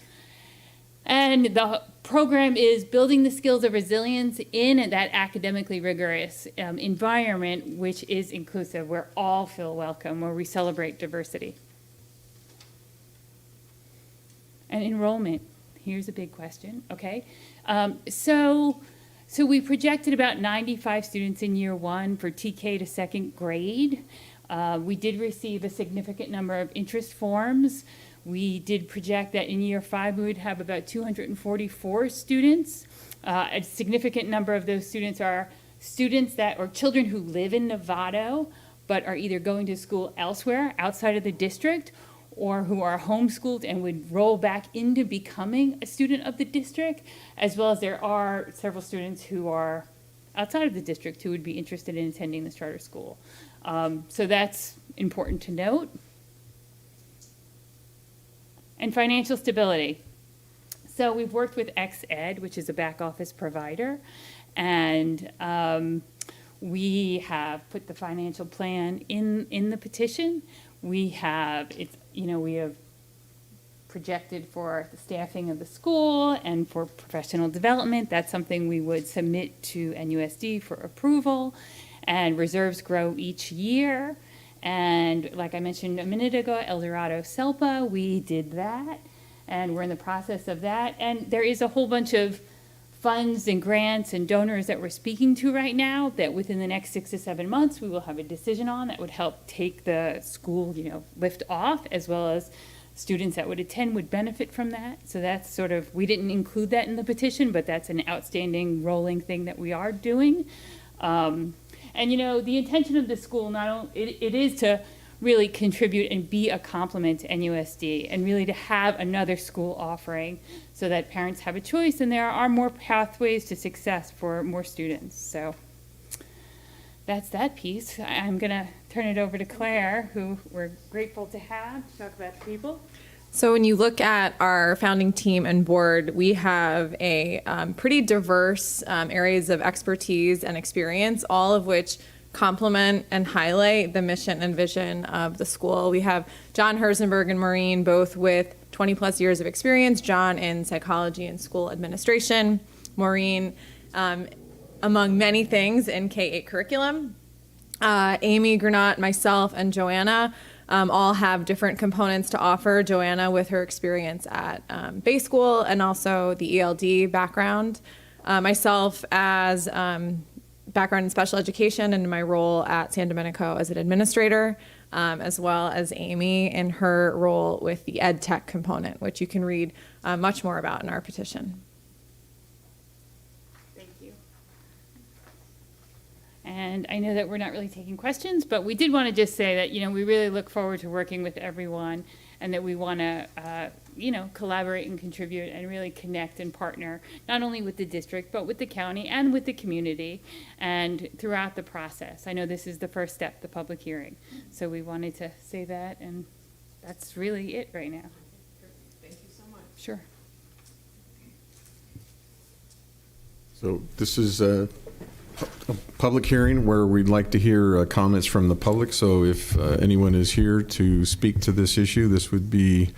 And the program is building the skills of resilience in that academically rigorous environment, which is inclusive, where all feel welcome, where we celebrate diversity. And enrollment. Here's a big question, okay? So we projected about 95 students in year one for TK to second grade. We did receive a significant number of interest forms. We did project that in year 5 we would have about 244 students. A significant number of those students are students or children who live in Novato, but are either going to school elsewhere outside of the district, or who are homeschooled and would roll back into becoming a student of the district, as well as there are several students who are outside of the district who would be interested in attending this charter school. So that's important to note. And financial stability. So we've worked with XED, which is a back office provider, and we have put the financial plan in the petition. We have projected for the staffing of the school and for professional development. That's something we would submit to NUSD for approval, and reserves grow each year. And like I mentioned a minute ago, El Dorado SELPA, we did that, and we're in the process of that. And there is a whole bunch of funds and grants and donors that we're speaking to right now that within the next 6 to 7 months we will have a decision on that would help take the school, lift off, as well as students that would attend would benefit from that. So that's sort of, we didn't include that in the petition, but that's an outstanding rolling thing that we are doing. And the intention of the school, it is to really contribute and be a complement to NUSD, and really to have another school offering so that parents have a choice and there are more pathways to success for more students. So that's that piece. I'm going to turn it over to Claire, who we're grateful to have to talk about the people. So when you look at our founding team and board, we have a pretty diverse areas of expertise and experience, all of which complement and highlight the mission and vision of the school. We have John Herzenberg and Maureen, both with 20 plus years of experience. John in psychology and school administration. Maureen among many things in K-8 curriculum. Amy, Granat, myself, and Joanna all have different components to offer. Joanna with her experience at Bay School and also the ELD background. Myself as background in special education and my role at San Domenico as an administrator, as well as Amy in her role with the ed tech component, which you can read much more about in our petition. And I know that we're not really taking questions, but we did want to just say that, we really look forward to working with everyone and that we want to, collaborate and contribute and really connect and partner, not only with the district, but with the county and with the community and throughout the process. I know this is the first step, the public hearing. So we wanted to say that, and that's really it right now. Thank you so much. Sure. So this is a public hearing where we'd like to hear comments from the public. So if anyone is here to speak to this issue, this would be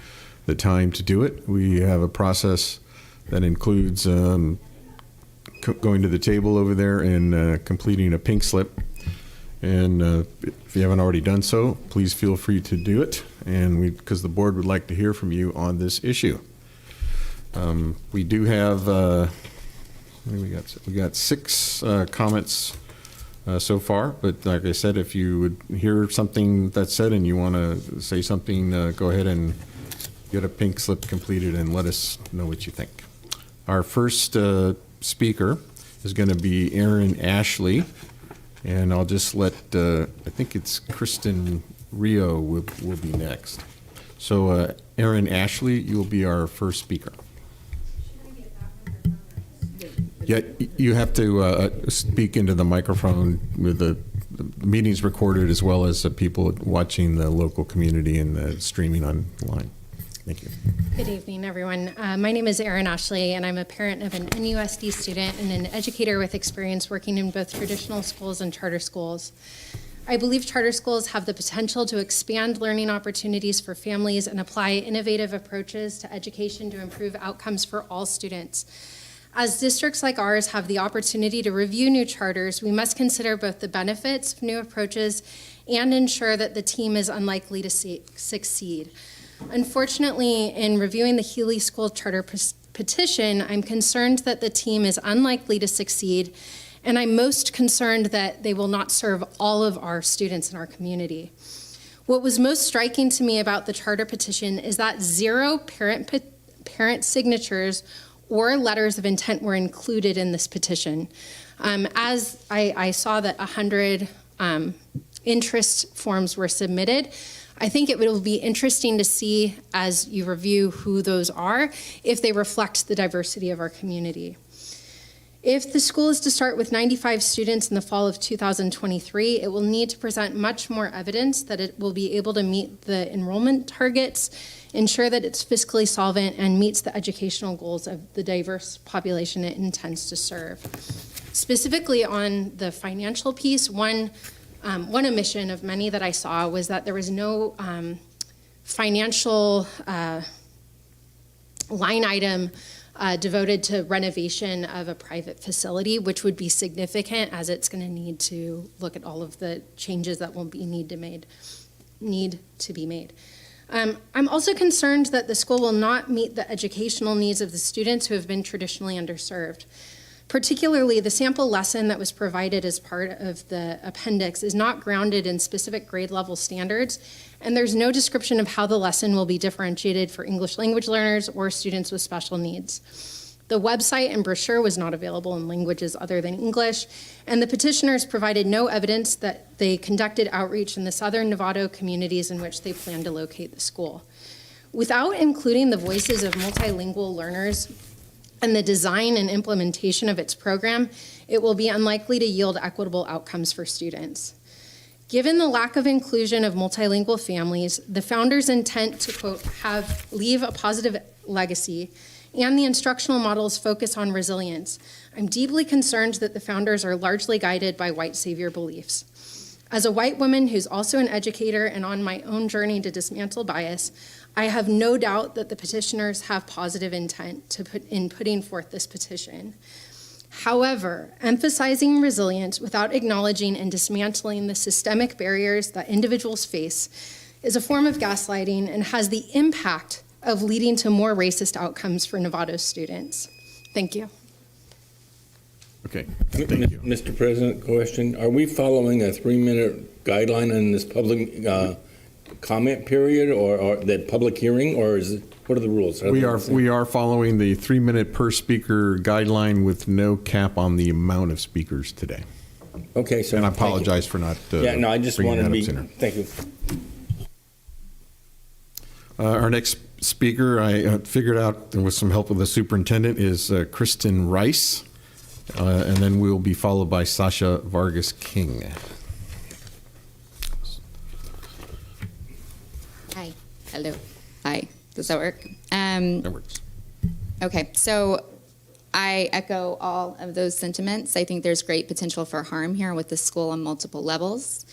the time to do it. We have a process that includes going to the table over there and completing a pink slip. And if you haven't already done so, please feel free to do it. And because the board would like to hear from you on this issue. We do have we got 6 comments so far, but like I said, if you would hear something that's said and you want to say something, go ahead and get a pink slip completed and let us know what you think. Our first speaker is going to be Aaron Ashley, and I'll just let, I think it's Kristen Rio will be next. So Aaron Ashley, you'll be our first speaker. Yeah, you have to speak into the microphone with the meeting's recorded as well as the people watching the local community and streaming online. Thank you. Good evening, everyone. My name is Erin Ashley, and I'm a parent of an NUSD student and an educator with experience working in both traditional schools and charter schools. I believe charter schools have the potential to expand learning opportunities for families and apply innovative approaches to education to improve outcomes for all students. As districts like ours have the opportunity to review new charters, we must consider both the benefits of new approaches and ensure that the team is unlikely to succeed. Unfortunately, in reviewing the Healy School Charter petition, I'm concerned that the team is unlikely to succeed, and I'm most concerned that they will not serve all of our students in our community. What was most striking to me about the charter petition is that 0 parent signatures or letters of intent were included in this petition. As I saw that 100 interest forms were submitted, I think it will be interesting to see as you review who those are, if they reflect the diversity of our community. If the school is to start with 95 students in the fall of 2023, it will need to present much more evidence that it will be able to meet the enrollment targets, ensure that it's fiscally solvent, and meets the educational goals of the diverse population it intends to serve. Specifically on the financial piece, one omission of many that I saw was that there was no financial line item devoted to renovation of a private facility, which would be significant as it's going to need to look at all of the changes that will need to be made. I'm also concerned that the school will not meet the educational needs of the students who have been traditionally underserved. Particularly, the sample lesson that was provided as part of the appendix is not grounded in specific grade level standards, and there's no description of how the lesson will be differentiated for English language learners or students with special needs. The website and brochure was not available in languages other than English, and the petitioners provided no evidence that they conducted outreach in the southern Novato communities in which they plan to locate the school. Without including the voices of multilingual learners and the design and implementation of its program, it will be unlikely to yield equitable outcomes for students. Given the lack of inclusion of multilingual families, the founders' intent to, quote, leave a positive legacy, and the instructional model's focus on resilience, I'm deeply concerned that the founders are largely guided by white savior beliefs. As a white woman who's also an educator and on my own journey to dismantle bias, I have no doubt that the petitioners have positive intent in putting forth this petition. However, emphasizing resilience without acknowledging and dismantling the systemic barriers that individuals face is a form of gaslighting and has the impact of leading to more racist outcomes for Novato students. Thank you. Okay, thank you. Mr. President, question. Are we following a 3-minute guideline in this public comment period or that public hearing, or is it, what are the rules? We are following the 3-minute per speaker guideline with no cap on the amount of speakers today. Okay, so and I apologize for not. I just wanted to be. Sooner. Thank you. Our next speaker, I figured out with some help of the superintendent, is Kristen Rice, and then we'll be followed by Sasha Vargas King. Hi. Hello. Hi. Does that work? That works. Okay. So I echo all of those sentiments. I think there's great potential for harm here with the school on multiple levels.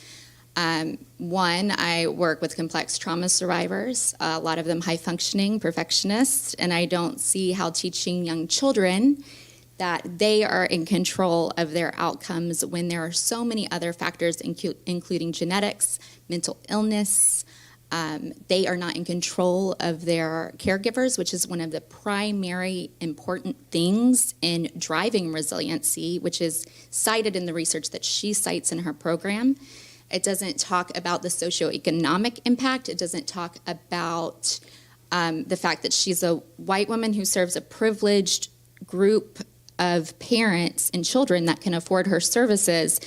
One, I work with complex trauma survivors, a lot of them high-functioning perfectionists, and I don't see how teaching young children that they are in control of their outcomes when there are so many other factors, including genetics, mental illness. They are not in control of their caregivers, which is one of the primary important things in driving resiliency, which is cited in the research that she cites in her program. It doesn't talk about the socioeconomic impact. It doesn't talk about the fact that she's a white woman who serves a privileged group of parents and children that can afford her services,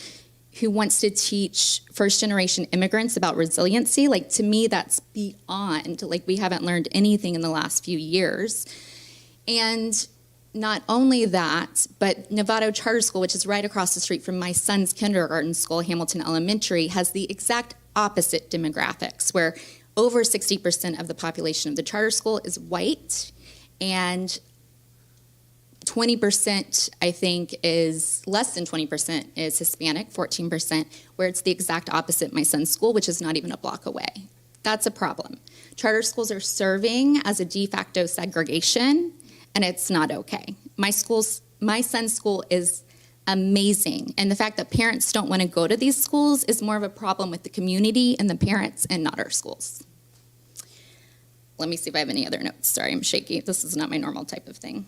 who wants to teach first-generation immigrants about resiliency. Like, to me, that's beyond, like, we haven't learned anything in the last few years. And not only that, but Novato Charter School, which is right across the street from my son's kindergarten school, Hamilton Elementary, has the exact opposite demographics, where over 60% of the population of the charter school is white, and 20%, I think, is less than 20% is Hispanic, 14%, where it's the exact opposite at my son's school, which is not even a block away. That's a problem. Charter schools are serving as a de facto segregation, and it's not okay. My son's school is amazing, and the fact that parents don't want to go to these schools is more of a problem with the community and the parents and not our schools. Let me see if I have any other notes. Sorry, I'm shaky. This is not my normal type of thing.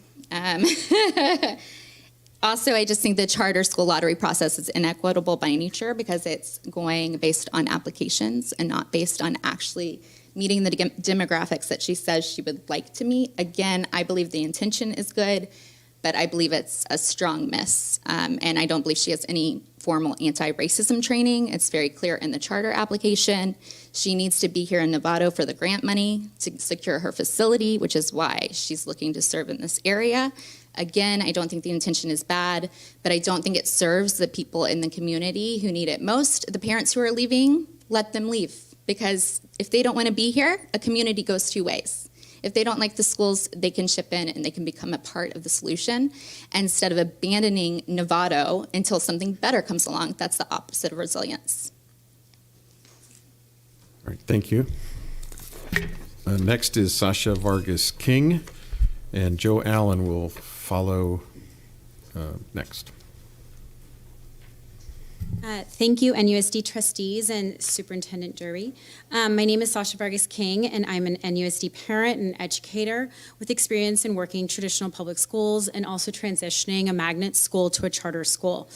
Also, I just think the charter school lottery process is inequitable by nature because it's going based on applications and not based on actually meeting the demographics that she says she would like to meet. Again, I believe the intention is good, but I believe it's a strong miss. And I don't believe she has any formal anti-racism training. It's very clear in the charter application. She needs to be here in Novato for the grant money to secure her facility, which is why she's looking to serve in this area. Again, I don't think the intention is bad, but I don't think it serves the people in the community who need it most. The parents who are leaving, let them leave. Because if they don't want to be here, a community goes two ways. If they don't like the schools, they can chip in and they can become a part of the solution instead of abandoning Novato until something better comes along. That's the opposite of resilience. All right, thank you. Next is Sasha Vargas King, and Joe Allen will follow next. Thank you, NUSD trustees and Superintendent Derby. My name is Sasha Vargas King, and I'm an NUSD parent and educator with experience in working traditional public schools and also transitioning a magnet school to a charter school.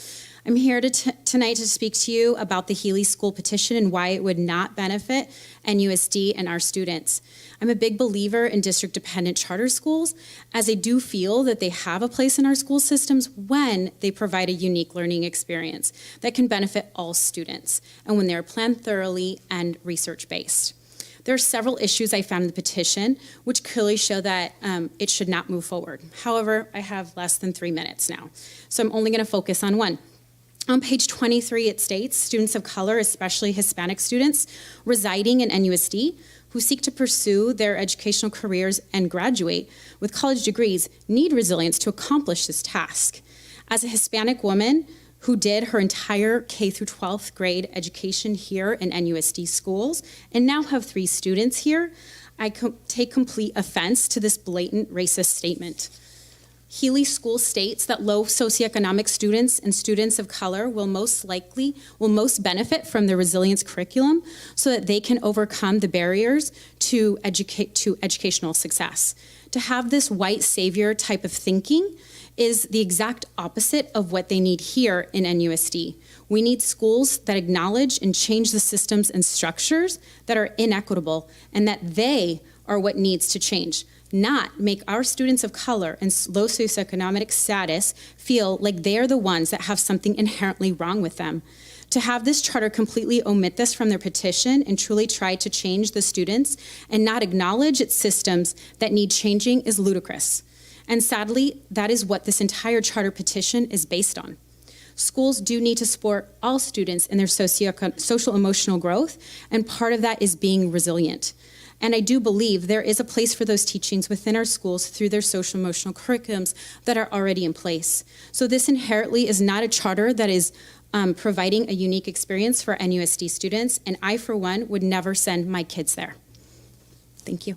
I'm here tonight to speak to you about the Healy School petition and why it would not benefit NUSD and our students. I'm a big believer in district-dependent charter schools, as I do feel that they have a place in our school systems when they provide a unique learning experience that can benefit all students, and when they're planned thoroughly and research-based. There are several issues I found in the petition which clearly show that it should not move forward. However, I have less than 3 minutes now, so I'm only going to focus on one. On page 23, it states, students of color, especially Hispanic students, residing in NUSD, who seek to pursue their educational careers and graduate with college degrees, need resilience to accomplish this task. As a Hispanic woman who did her entire K through 12th grade education here in NUSD schools, and now have 3 students here, I take complete offense to this blatant racist statement. Healy School states that low socioeconomic students and students of color will most benefit from the resilience curriculum so that they can overcome the barriers to educational success. To have this white savior type of thinking is the exact opposite of what they need here in NUSD. We need schools that acknowledge and change the systems and structures that are inequitable and that they are what needs to change, not make our students of color and low socioeconomic status feel like they're the ones that have something inherently wrong with them. To have this charter completely omit this from their petition and truly try to change the students and not acknowledge its systems that need changing is ludicrous. And sadly, that is what this entire charter petition is based on. Schools do need to support all students in their social emotional growth, and part of that is being resilient. And I do believe there is a place for those teachings within our schools through their social emotional curriculums that are already in place. So this inherently is not a charter that is providing a unique experience for NUSD students, and I, for one, would never send my kids there. Thank you.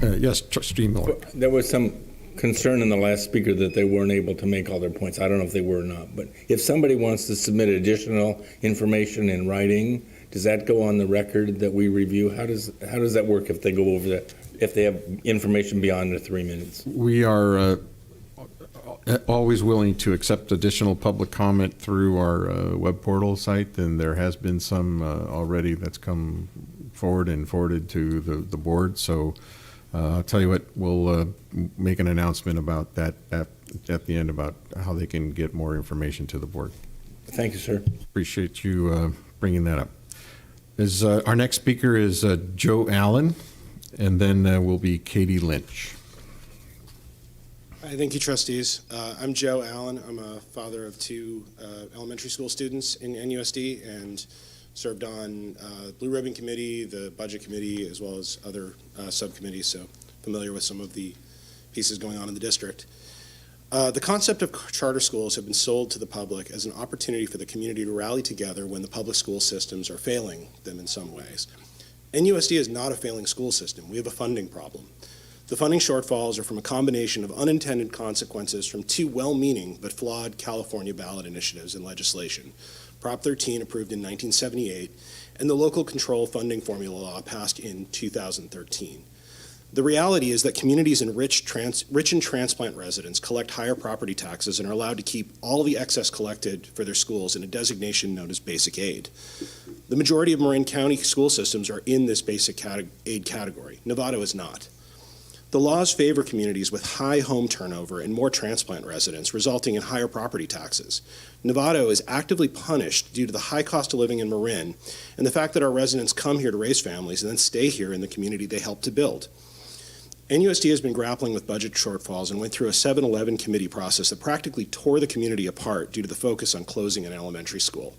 Yes, Trustee Miller. There was some concern in the last speaker that they weren't able to make all their points. I don't know if they were or not, but if somebody wants to submit additional information in writing, does that go on the record that we review? How does that work if they go over that, if they have information beyond the 3 minutes? We are always willing to accept additional public comment through our web portal site, and there has been some already that's come forward and forwarded to the board. So I'll tell you what, we'll make an announcement about that at the end about how they can get more information to the board. Thank you, sir. Appreciate you bringing that up. Our next speaker is Joe Allen, and then will be Katie Lynch. Hi, thank you, trustees. I'm Joe Allen. I'm a father of two elementary school students in NUSD and served on Blue Ribbon Committee, the Budget Committee, as well as other subcommittees, so familiar with some of the pieces going on in the district. The concept of charter schools have been sold to the public as an opportunity for the community to rally together when the public school systems are failing them in some ways. NUSD is not a failing school system. We have a funding problem. The funding shortfalls are from a combination of unintended consequences from two well-meaning but flawed California ballot initiatives and legislation. Prop 13 approved in 1978 and the local control funding formula law passed in 2013. The reality is that communities in rich and transplant residents collect higher property taxes and are allowed to keep all the excess collected for their schools in a designation known as basic aid. The majority of Marin County school systems are in this basic aid category. Novato is not. The laws favor communities with high home turnover and more transplant residents, resulting in higher property taxes. Novato is actively punished due to the high cost of living in Marin and the fact that our residents come here to raise families and then stay here in the community they helped to build. NUSD has been grappling with budget shortfalls and went through a 7-11 committee process that practically tore the community apart due to the focus on closing an elementary school.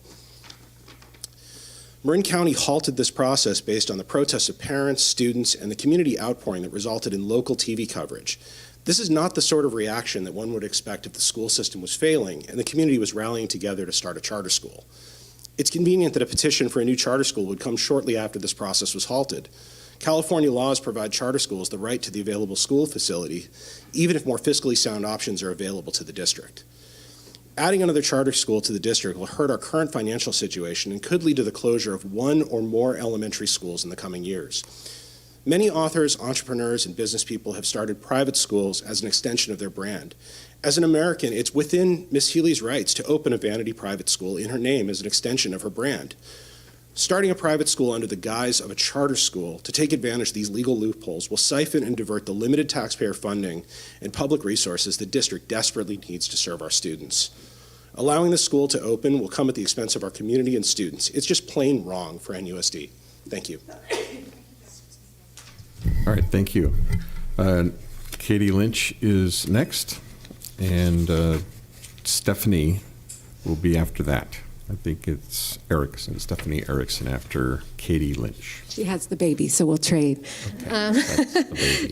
Marin County halted this process based on the protests of parents, students, and the community outpouring that resulted in local TV coverage. This is not the sort of reaction that one would expect if the school system was failing and the community was rallying together to start a charter school. It's convenient that a petition for a new charter school would come shortly after this process was halted. California laws provide charter schools the right to the available school facility, even if more fiscally sound options are available to the district. Adding another charter school to the district will hurt our current financial situation and could lead to the closure of one or more elementary schools in the coming years. Many authors, entrepreneurs, and business people have started private schools as an extension of their brand. As an American, it's within Ms. Healy's rights to open a vanity private school in her name as an extension of her brand. Starting a private school under the guise of a charter school to take advantage of these legal loopholes will siphon and divert the limited taxpayer funding and public resources the district desperately needs to serve our students. Allowing the school to open will come at the expense of our community and students. It's just plain wrong for NUSD. Thank you. All right, thank you. Katie Lynch is next, and Stephanie will be after that. I think it's Stephanie Erickson after Katie Lynch. She has the baby, so we'll trade. Okay.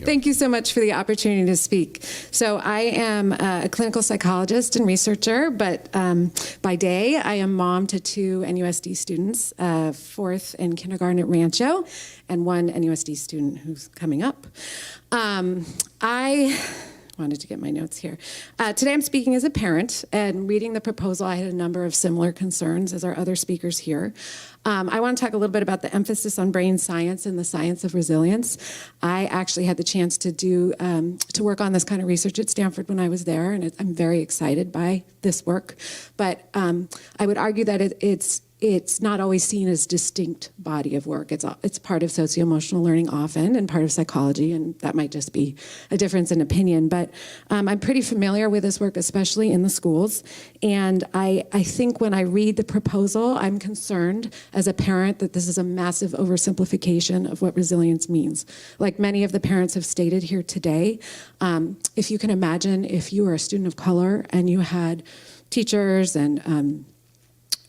Thank you so much for the opportunity to speak. So I am a clinical psychologist and researcher, but by day I am mom to two NUSD students, fourth in kindergarten at Rancho, and one NUSD student who's coming up. wanted to get my notes here. Today I'm speaking as a parent, and reading the proposal, I had a number of similar concerns as our other speakers here. I want to talk a little bit about the emphasis on brain science and the science of resilience. I actually had the chance to work on this kind of research at Stanford when I was there, and I'm very excited by this work. But I would argue that it's not always seen as distinct body of work. It's part of socio-emotional learning often and part of psychology, and that might just be a difference in opinion. But I'm pretty familiar with this work, especially in the schools. And I think when I read the proposal, I'm concerned as a parent that this is a massive oversimplification of what resilience means. Like many of the parents have stated here today, if you can imagine if you were a student of color and you had teachers and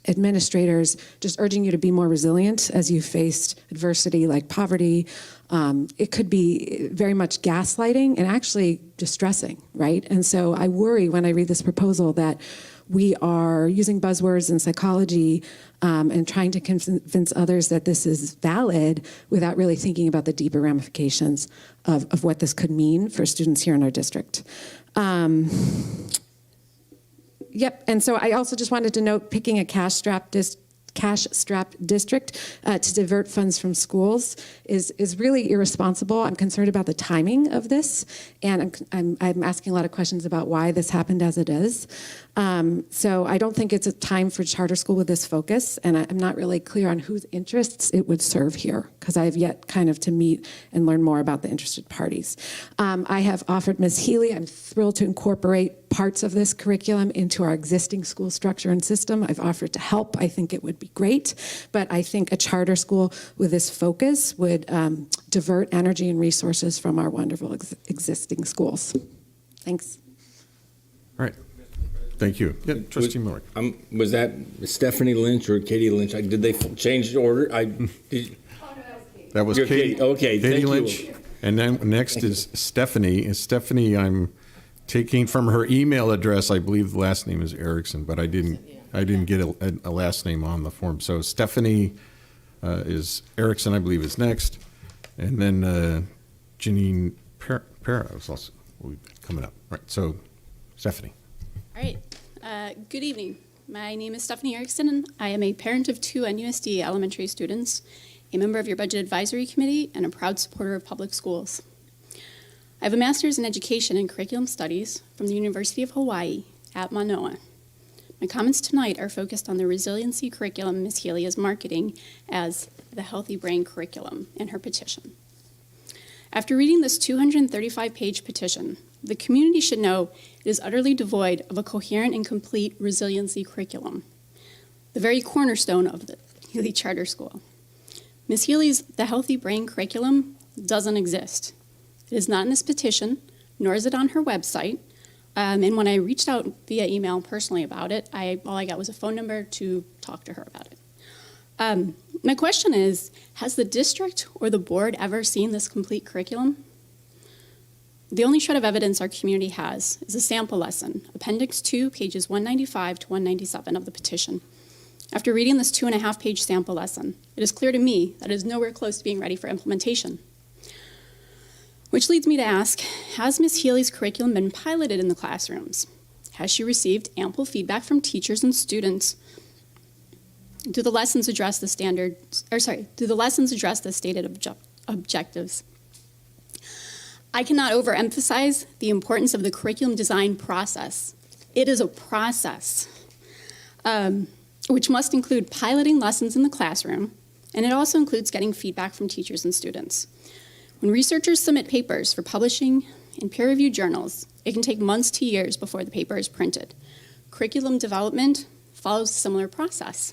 administrators just urging you to be more resilient as you faced adversity like poverty. It could be very much gaslighting and actually distressing, right? And so I worry when I read this proposal that we are using buzzwords in psychology and trying to convince others that this is valid without really thinking about the deeper ramifications of what this could mean for students here in our district. Yep, and so I also just wanted to note picking a cash-strapped district to divert funds from schools is really irresponsible. I'm concerned about the timing of this, and I'm asking a lot of questions about why this happened as it is. So I don't think it's a time for charter school with this focus, and I'm not really clear on whose interests it would serve here, because I have yet kind of to meet and learn more about the interested parties. I have offered Ms. Healy, I'm thrilled to incorporate parts of this curriculum into our existing school structure and system. I've offered to help. I think it would be great, but I think a charter school with this focus would divert energy and resources from our wonderful existing schools. Thanks. All right. Thank you. Yeah, Trustee Miller. Was that Stephanie Lynch or Katie Lynch? Did they change the order? That was Katie. Okay, Katie thank Lynch. you. And then next is Stephanie. And Stephanie, I'm taking from her email address. I believe the last name is Erickson, but I didn't get a last name on the form. So Stephanie is Erickson, I believe, is next, and then Janine Para is also coming up. Right. So Stephanie. All right. Good evening. My name is Stephanie Erickson, and I am a parent of 2 NUSD elementary students, a member of your Budget Advisory Committee, and a proud supporter of public schools. I have a master's in education and curriculum studies from the University of Hawaii at Manoa. My comments tonight are focused on the resiliency curriculum Ms. Healy is marketing as the Healthy Brain Curriculum in her petition. After reading this 235-page petition, the community should know it is utterly devoid of a coherent and complete resiliency curriculum, the very cornerstone of the Healy Charter School. Ms. Healy's The Healthy Brain Curriculum doesn't exist. It is not in this petition, nor is it on her website. And when I reached out via email personally about it, all I got was a phone number to talk to her about it. My question is, has the district or the board ever seen this complete curriculum? The only shred of evidence our community has is a sample lesson, Appendix 2, pages 195 to 197 of the petition. After reading this 2.5-page sample lesson, it is clear to me that it is nowhere close to being ready for implementation. Which leads me to ask, has Ms. Healy's curriculum been piloted in the classrooms? Has she received ample feedback from teachers and students? Do the lessons address the stated objectives? I cannot overemphasize the importance of the curriculum design process. It is a process, which must include piloting lessons in the classroom, and it also includes getting feedback from teachers and students. When researchers submit papers for publishing in peer-reviewed journals, it can take months to years before the paper is printed. Curriculum development follows a similar process,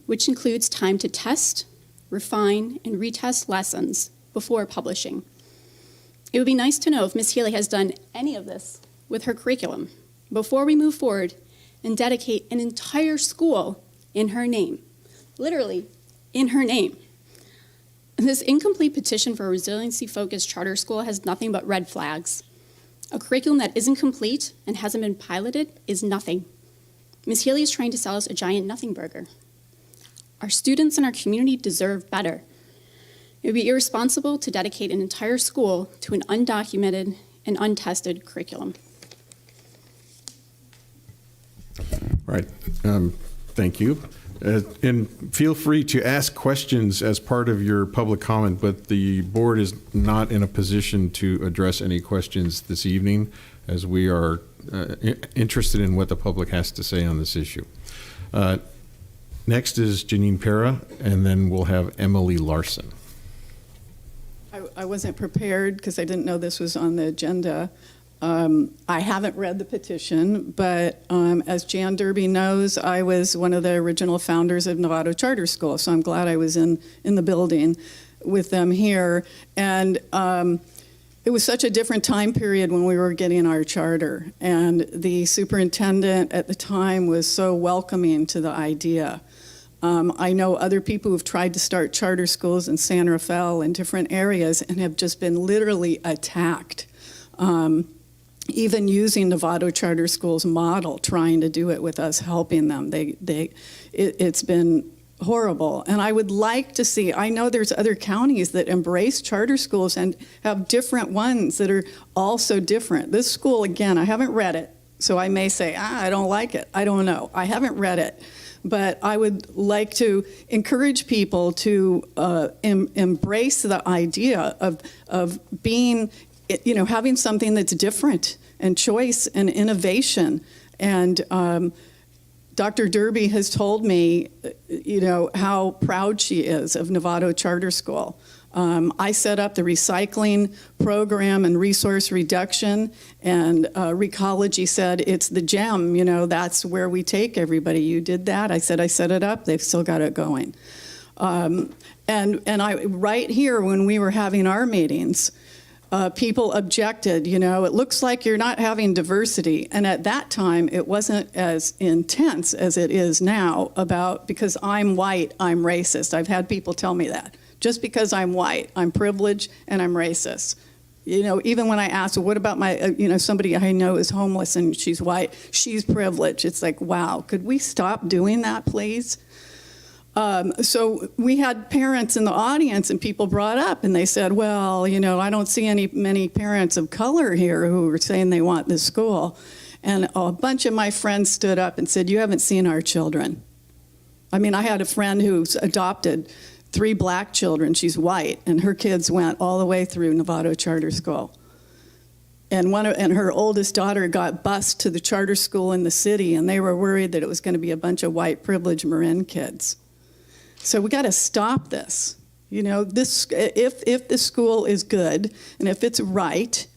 which includes time to test, refine, and retest lessons before publishing. It would be nice to know if Ms. Healy has done any of this with her curriculum before we move forward and dedicate an entire school in her name, literally in her name. This incomplete petition for a resiliency-focused charter school has nothing but red flags. A curriculum that isn't complete and hasn't been piloted is nothing. Ms. Healy is trying to sell us a giant nothing burger. Our students and our community deserve better. It would be irresponsible to dedicate an entire school to an undocumented and and untested curriculum. Right. Thank you. And feel free to ask questions as part of your public comment, but the board is not in a position to address any questions this evening, as we are interested in what the public has to say on this issue. Next is Janine Pera, and then we'll have Emily Larson. I wasn't prepared because I didn't know this was on the agenda. I haven't read the petition, but as Jan Derby knows, I was one of the original founders of Novato Charter School, so I'm glad I was in the building with them here. And it was such a different time period when we were getting our charter, and the superintendent at the time was so welcoming to the idea. I know other people who've tried to start charter schools in San Rafael in different areas and have just been literally attacked. Even using Novato Charter School's model, trying to do it with us helping them. It's been horrible. And I would like to see, I know there's other counties that embrace charter schools and have different ones that are also different. This school, again, I haven't read it, so I may say, I don't like it. I don't know. I haven't read it. But I would like to encourage people to embrace the idea of being, having something that's different and choice and innovation. And Dr. Derby has told me, how proud she is of Novato Charter School. I set up the recycling program and resource reduction, and Recology said it's the gem, that's where we take everybody. You did that. I said I set it up. They've still got it going. And I right here when we were having our meetings, people objected, it looks like you're not having diversity. And at that time, it wasn't as intense as it is now because I'm white, I'm racist. I've had people tell me that. Just because I'm white, I'm privileged and I'm racist. Even when I ask, well, what about my, somebody I know is homeless and she's white, she's privileged. It's like, wow, could we stop doing that, please? So we had parents in the audience and people brought up and they said, well, I don't see many parents of color here who are saying they want this school. And a bunch of my friends stood up and said, you haven't seen our children. I mean, I had a friend who's adopted 3 black children. She's white, and her kids went all the way through Novato Charter School. And her oldest daughter got bused to the charter school in the city, and they were worried that it was going to be a bunch of white privileged Marin kids. So we got to stop this. If the school is good and if it's right,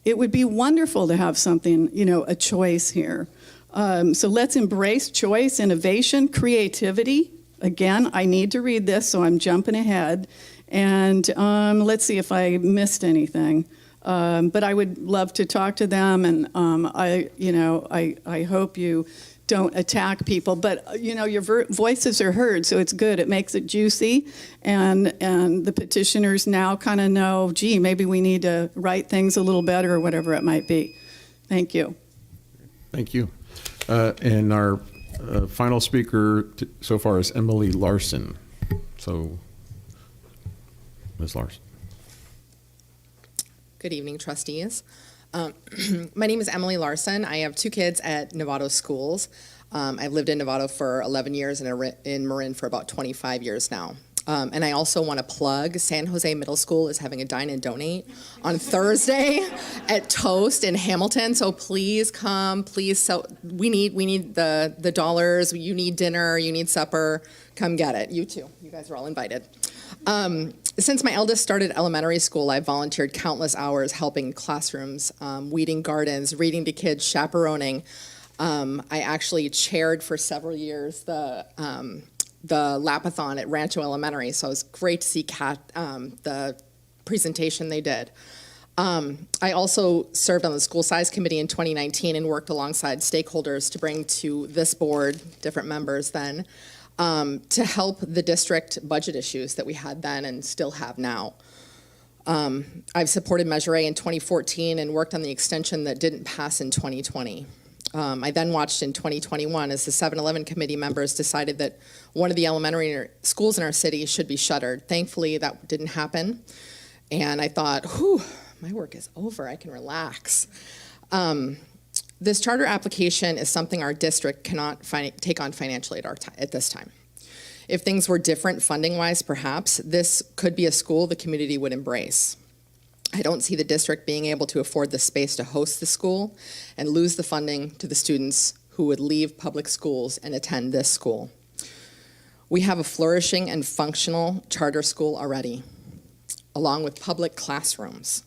it would be wonderful to have something, a choice here. So let's embrace choice, innovation, creativity. Again, I need to read this, so I'm jumping ahead. And let's see if I missed anything. But I would love to talk to them, and I hope you don't attack people. But your voices are heard, so it's good. It makes it juicy, and the petitioners now kind of know, gee, maybe we need to write things a little better or whatever it might be. Thank you. Thank you. And our final speaker so far is Emily Larson. So, Ms. Larson. Good evening, trustees. My name is Emily Larson. I have 2 kids at Novato schools. I've lived in Novato for 11 years and in Marin for about 25 years now. And I also want to plug San Jose Middle School is having a dine and donate on Thursday at Toast in Hamilton. So please come, please. So we need the dollars. You need dinner. You need supper. Come get it. You too. You guys are all invited. Since my eldest started elementary school, I've volunteered countless hours helping classrooms, weeding gardens, reading to kids, chaperoning. I actually chaired for several years the Lapathon at Rancho Elementary, so it was great to see the presentation they did. I also served on the school size committee in 2019 and worked alongside stakeholders to bring to this board, different members then, to help the district budget issues that we had then and still have now. I've supported Measure A in 2014 and worked on the extension that didn't pass in 2020. I then watched in 2021 as the 7-Eleven committee members decided that one of the elementary schools in our city should be shuttered. Thankfully, that didn't happen. And I thought, whew, my work is over. I can relax. This charter application is something our district cannot take on financially at this time. If things were different funding-wise, perhaps, this could be a school the community would embrace. I don't see the district being able to afford the space to host the school and lose the funding to the students who would leave public schools and attend this school. We have a flourishing and functional charter school already, along with public classrooms.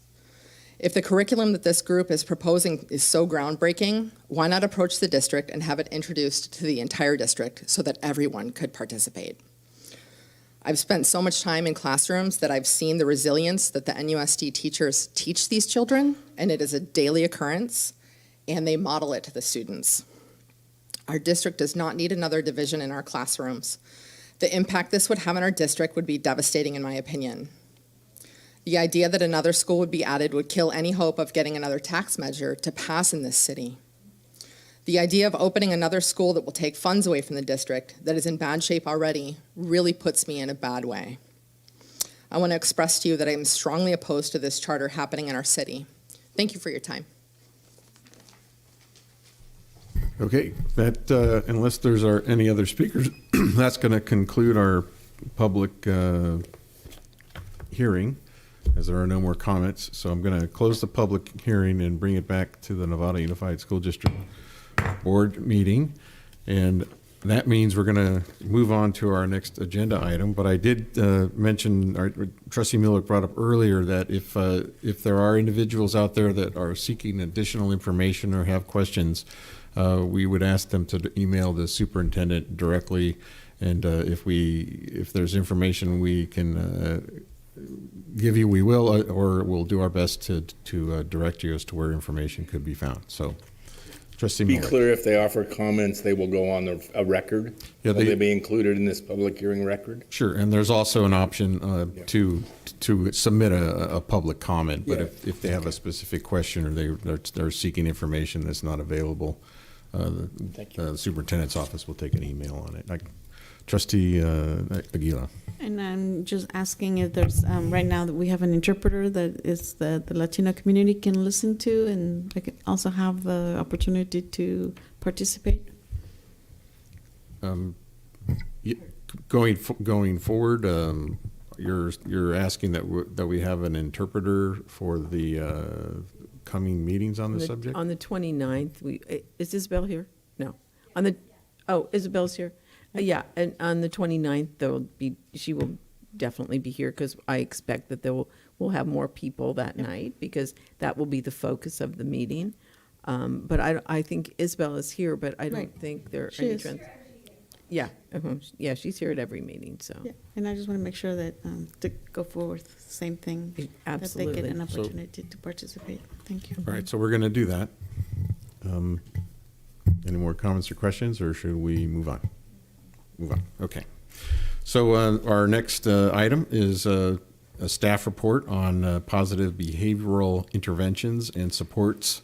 If the curriculum that this group is proposing is so groundbreaking, why not approach the district and have it introduced to the entire district so that everyone could participate? I've spent so much time in classrooms that I've seen the resilience that the NUSD teachers teach these children, and it is a daily occurrence, and they model it to the students. Our district does not need another division in our classrooms. The impact this would have on our district would be devastating, in my opinion. The idea that another school would be added would kill any hope of getting another tax measure to pass in this city. The idea of opening another school that will take funds away from the district that is in bad shape already really puts me in a bad way. I want to express to you that I am strongly opposed to this charter happening in our city. Thank you for your time. Okay, that unless there's any other speakers, that's going to conclude our public hearing, as there are no more comments. So I'm going to close the public hearing and bring it back to the Novato Unified School District Board meeting. And that means we're going to move on to our next agenda item. But I did mention, Trustee Miller brought up earlier, that if there are individuals out there that are seeking additional information or have questions, we would ask them to email the superintendent directly. And if there's information we can give you, we will, or we'll do our best to direct you as to where information could be found. So, Trustee Miller. Be clear, if they offer comments, they will go on a record. Yeah, will they be included in this public hearing record? Sure, and there's also an option to submit a public comment. But if they have a specific question or they're seeking information that's not available, the superintendent's office will take an email on it. Trustee Aguila. And I'm just asking if there's, right now that we have an interpreter that is the Latino community can listen to, and they can also have the opportunity to participate. Going forward, you're asking that we have an interpreter for the coming meetings on the subject? On the 29th, is Isabel here? No. Isabel's here. Yeah, and on the 29th, she will definitely be here, because I expect that we'll have more people that night, because that will be the focus of the meeting. But I think Isabel is here, but I don't think there are any trends. Yeah, yeah, she's here at every meeting. So, yeah, and I just want to make sure that to go forward, same thing. Absolutely. That they get an opportunity to participate. Thank you. All right, so we're going to do that. Any more comments or questions, or should we move on? Move on. Okay. So our next item is a staff report on positive behavioral interventions and supports,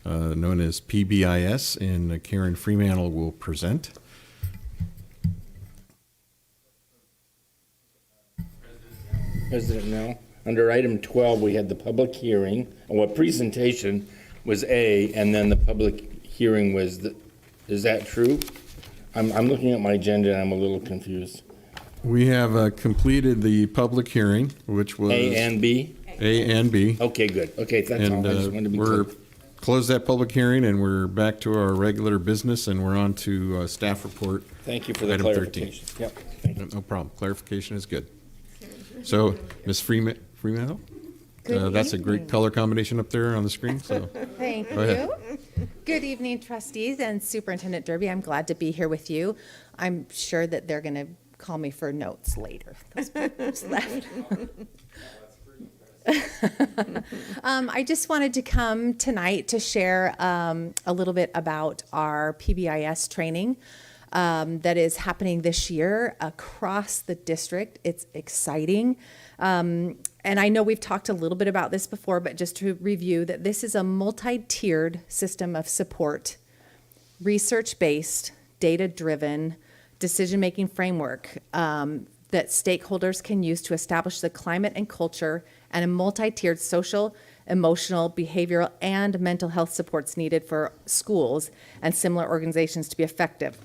known as PBIS, and Karen Fremantle will present. President Mel, under item 12, we had the public hearing. Well, presentation was A, and then the public hearing was is that true? I'm looking at my agenda and I'm a little confused. We have completed the public hearing, which was A and B? A and B. Okay, good. Okay, that's all. I just wanted to be clear. Closed that public hearing, and we're back to our regular business, and we're on to staff report. Thank you for the item clarification. 13. Yep. Thank you. No problem. Clarification is good. So, Ms. Fremantle? That's a great color combination up there on the screen. So, Thank go ahead. you. Good evening, trustees and Superintendent Derby. I'm glad to be here with you. I'm sure that they're going to call me for notes later. Those left. I just wanted to come tonight to share a little bit about our PBIS training that is happening this year across the district. It's exciting. And I know we've talked a little bit about this before, but just to review, that this is a multi-tiered system of support, research-based, data-driven, decision-making framework that stakeholders can use to establish the climate and culture and a multi-tiered social, emotional, behavioral, and mental health supports needed for schools and similar organizations to be effective.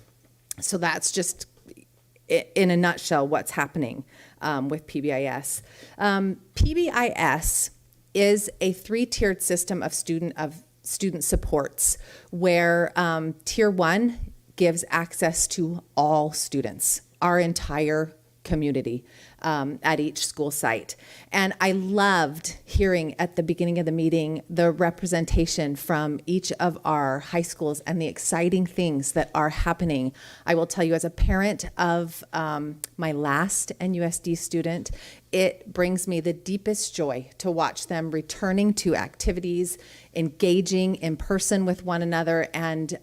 So that's just, in a nutshell, what's happening with PBIS. PBIS is a 3-tiered system of student supports where Tier 1 gives access to all students, our entire community at each school site. And I loved hearing at the beginning of the meeting the representation from each of our high schools and the exciting things that are happening. I will tell you, as a parent of my last NUSD student, it brings me the deepest joy to watch them returning to activities, engaging in person with one another, and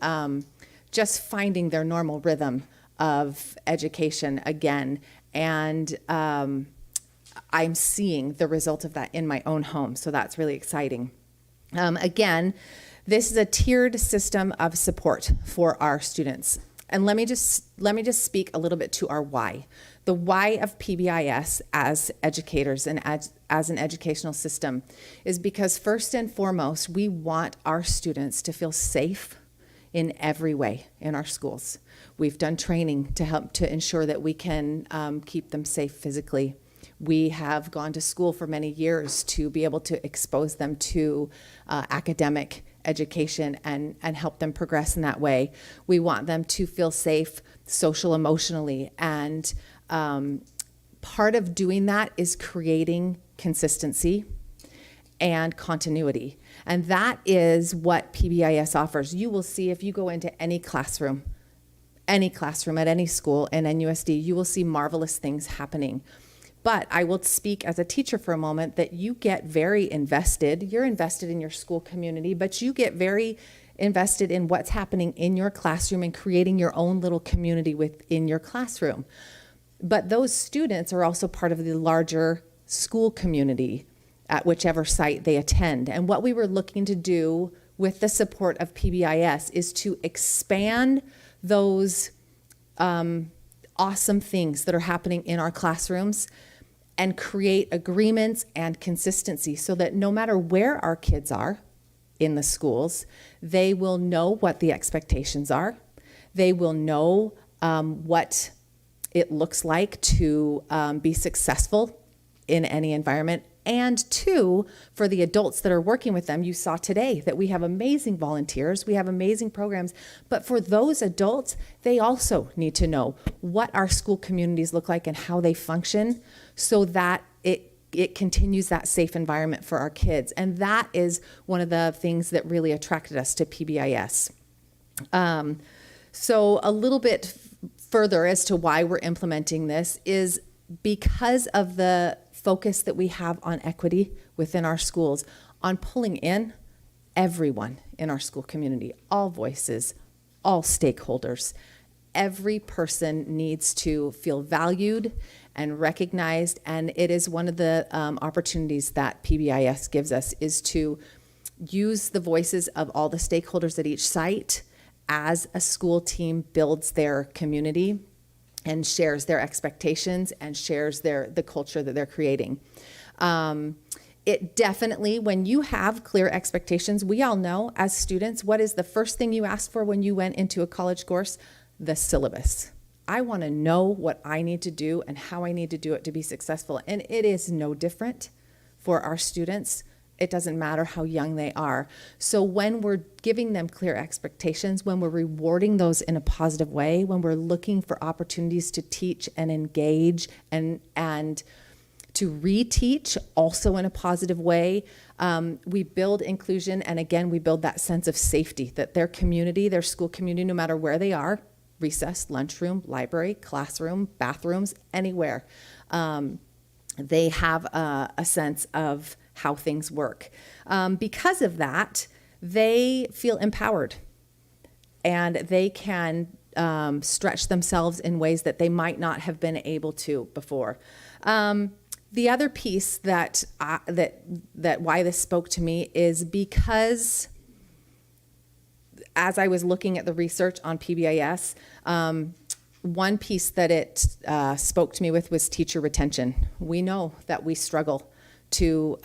just finding their normal rhythm of education again. And I'm seeing the result of that in my own home, so that's really exciting. Again, this is a tiered system of support for our students. And let me just speak a little bit to our why. The why of PBIS as educators and as an educational system is because, first and foremost, we want our students to feel safe in every way in our schools. We've done training to help to ensure that we can keep them safe physically. We have gone to school for many years to be able to expose them to academic education and help them progress in that way. We want them to feel safe social, emotionally, and part of doing that is creating consistency and continuity. And that is what PBIS offers. You will see if you go into any classroom at any school in NUSD, you will see marvelous things happening. But I will speak as a teacher for a moment that you get very invested. You're invested in your school community, but you get very invested in what's happening in your classroom and creating your own little community within your classroom. But those students are also part of the larger school community at whichever site they attend. And what we were looking to do with the support of PBIS is to expand those awesome things that are happening in our classrooms and create agreements and consistency so that no matter where our kids are in the schools, they will know what the expectations are. They will know what it looks like to be successful in any environment. And 2, for the adults that are working with them, you saw today that we have amazing volunteers, we have amazing programs, but for those adults, they also need to know what our school communities look like and how they function so that it continues that safe environment for our kids. And that is one of the things that really attracted us to PBIS. So a little bit further as to why we're implementing this is because of the focus that we have on equity within our schools, on pulling in everyone in our school community, all voices, all stakeholders. Every person needs to feel valued and recognized, and it is one of the opportunities that PBIS gives us is to use the voices of all the stakeholders at each site as a school team builds their community and shares their expectations and shares the culture that they're creating. It definitely, when you have clear expectations, we all know as students, what is the first thing you asked for when you went into a college course? The syllabus. I want to know what I need to do and how I need to do it to be successful. And it is no different for our students. It doesn't matter how young they are. So when we're giving them clear expectations, when we're rewarding those in a positive way, when we're looking for opportunities to teach and engage and to reteach also in a positive way, we build inclusion, and again, we build that sense of safety that their community, their school community, no matter where they are, recess, lunchroom, library, classroom, bathrooms, anywhere, they have a sense of how things work. Because of that, they feel empowered and they can stretch themselves in ways that they might not have been able to before. The other piece that why this spoke to me is because as I was looking at the research on PBIS, one piece that it spoke to me with was teacher retention. We know that we struggle to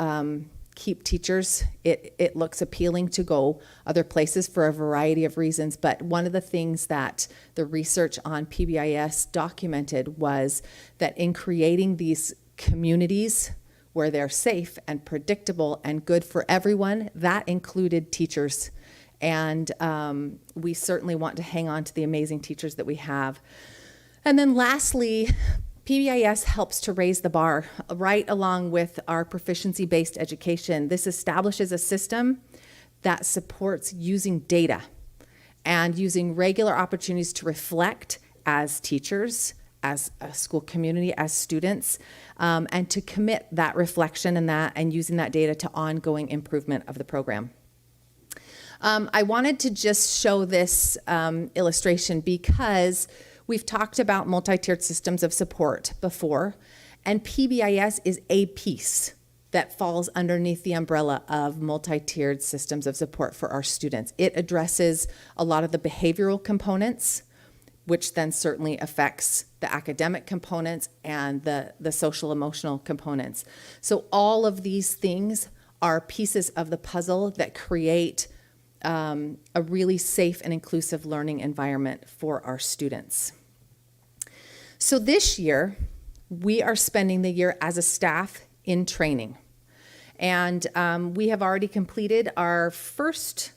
keep teachers. It looks appealing to go other places for a variety of reasons, but one of the things that the research on PBIS documented was that in creating these communities where they're safe and predictable and good for everyone, that included teachers. And we certainly want to hang on to the amazing teachers that we have. And then lastly, PBIS helps to raise the bar right along with our proficiency-based education. This establishes a system that supports using data and using regular opportunities to reflect as teachers, as a school community, as students, and to commit that reflection and using that data to ongoing improvement of the program. I wanted to just show this illustration because we've talked about multi-tiered systems of support before, and PBIS is a piece that falls underneath the umbrella of multi-tiered systems of support for our students. It addresses a lot of the behavioral components, which then certainly affects the academic components and the social emotional components. So all of these things are pieces of the puzzle that create a really safe and inclusive learning environment for our students. So this year, we are spending the year as a staff in training. And we have already completed our first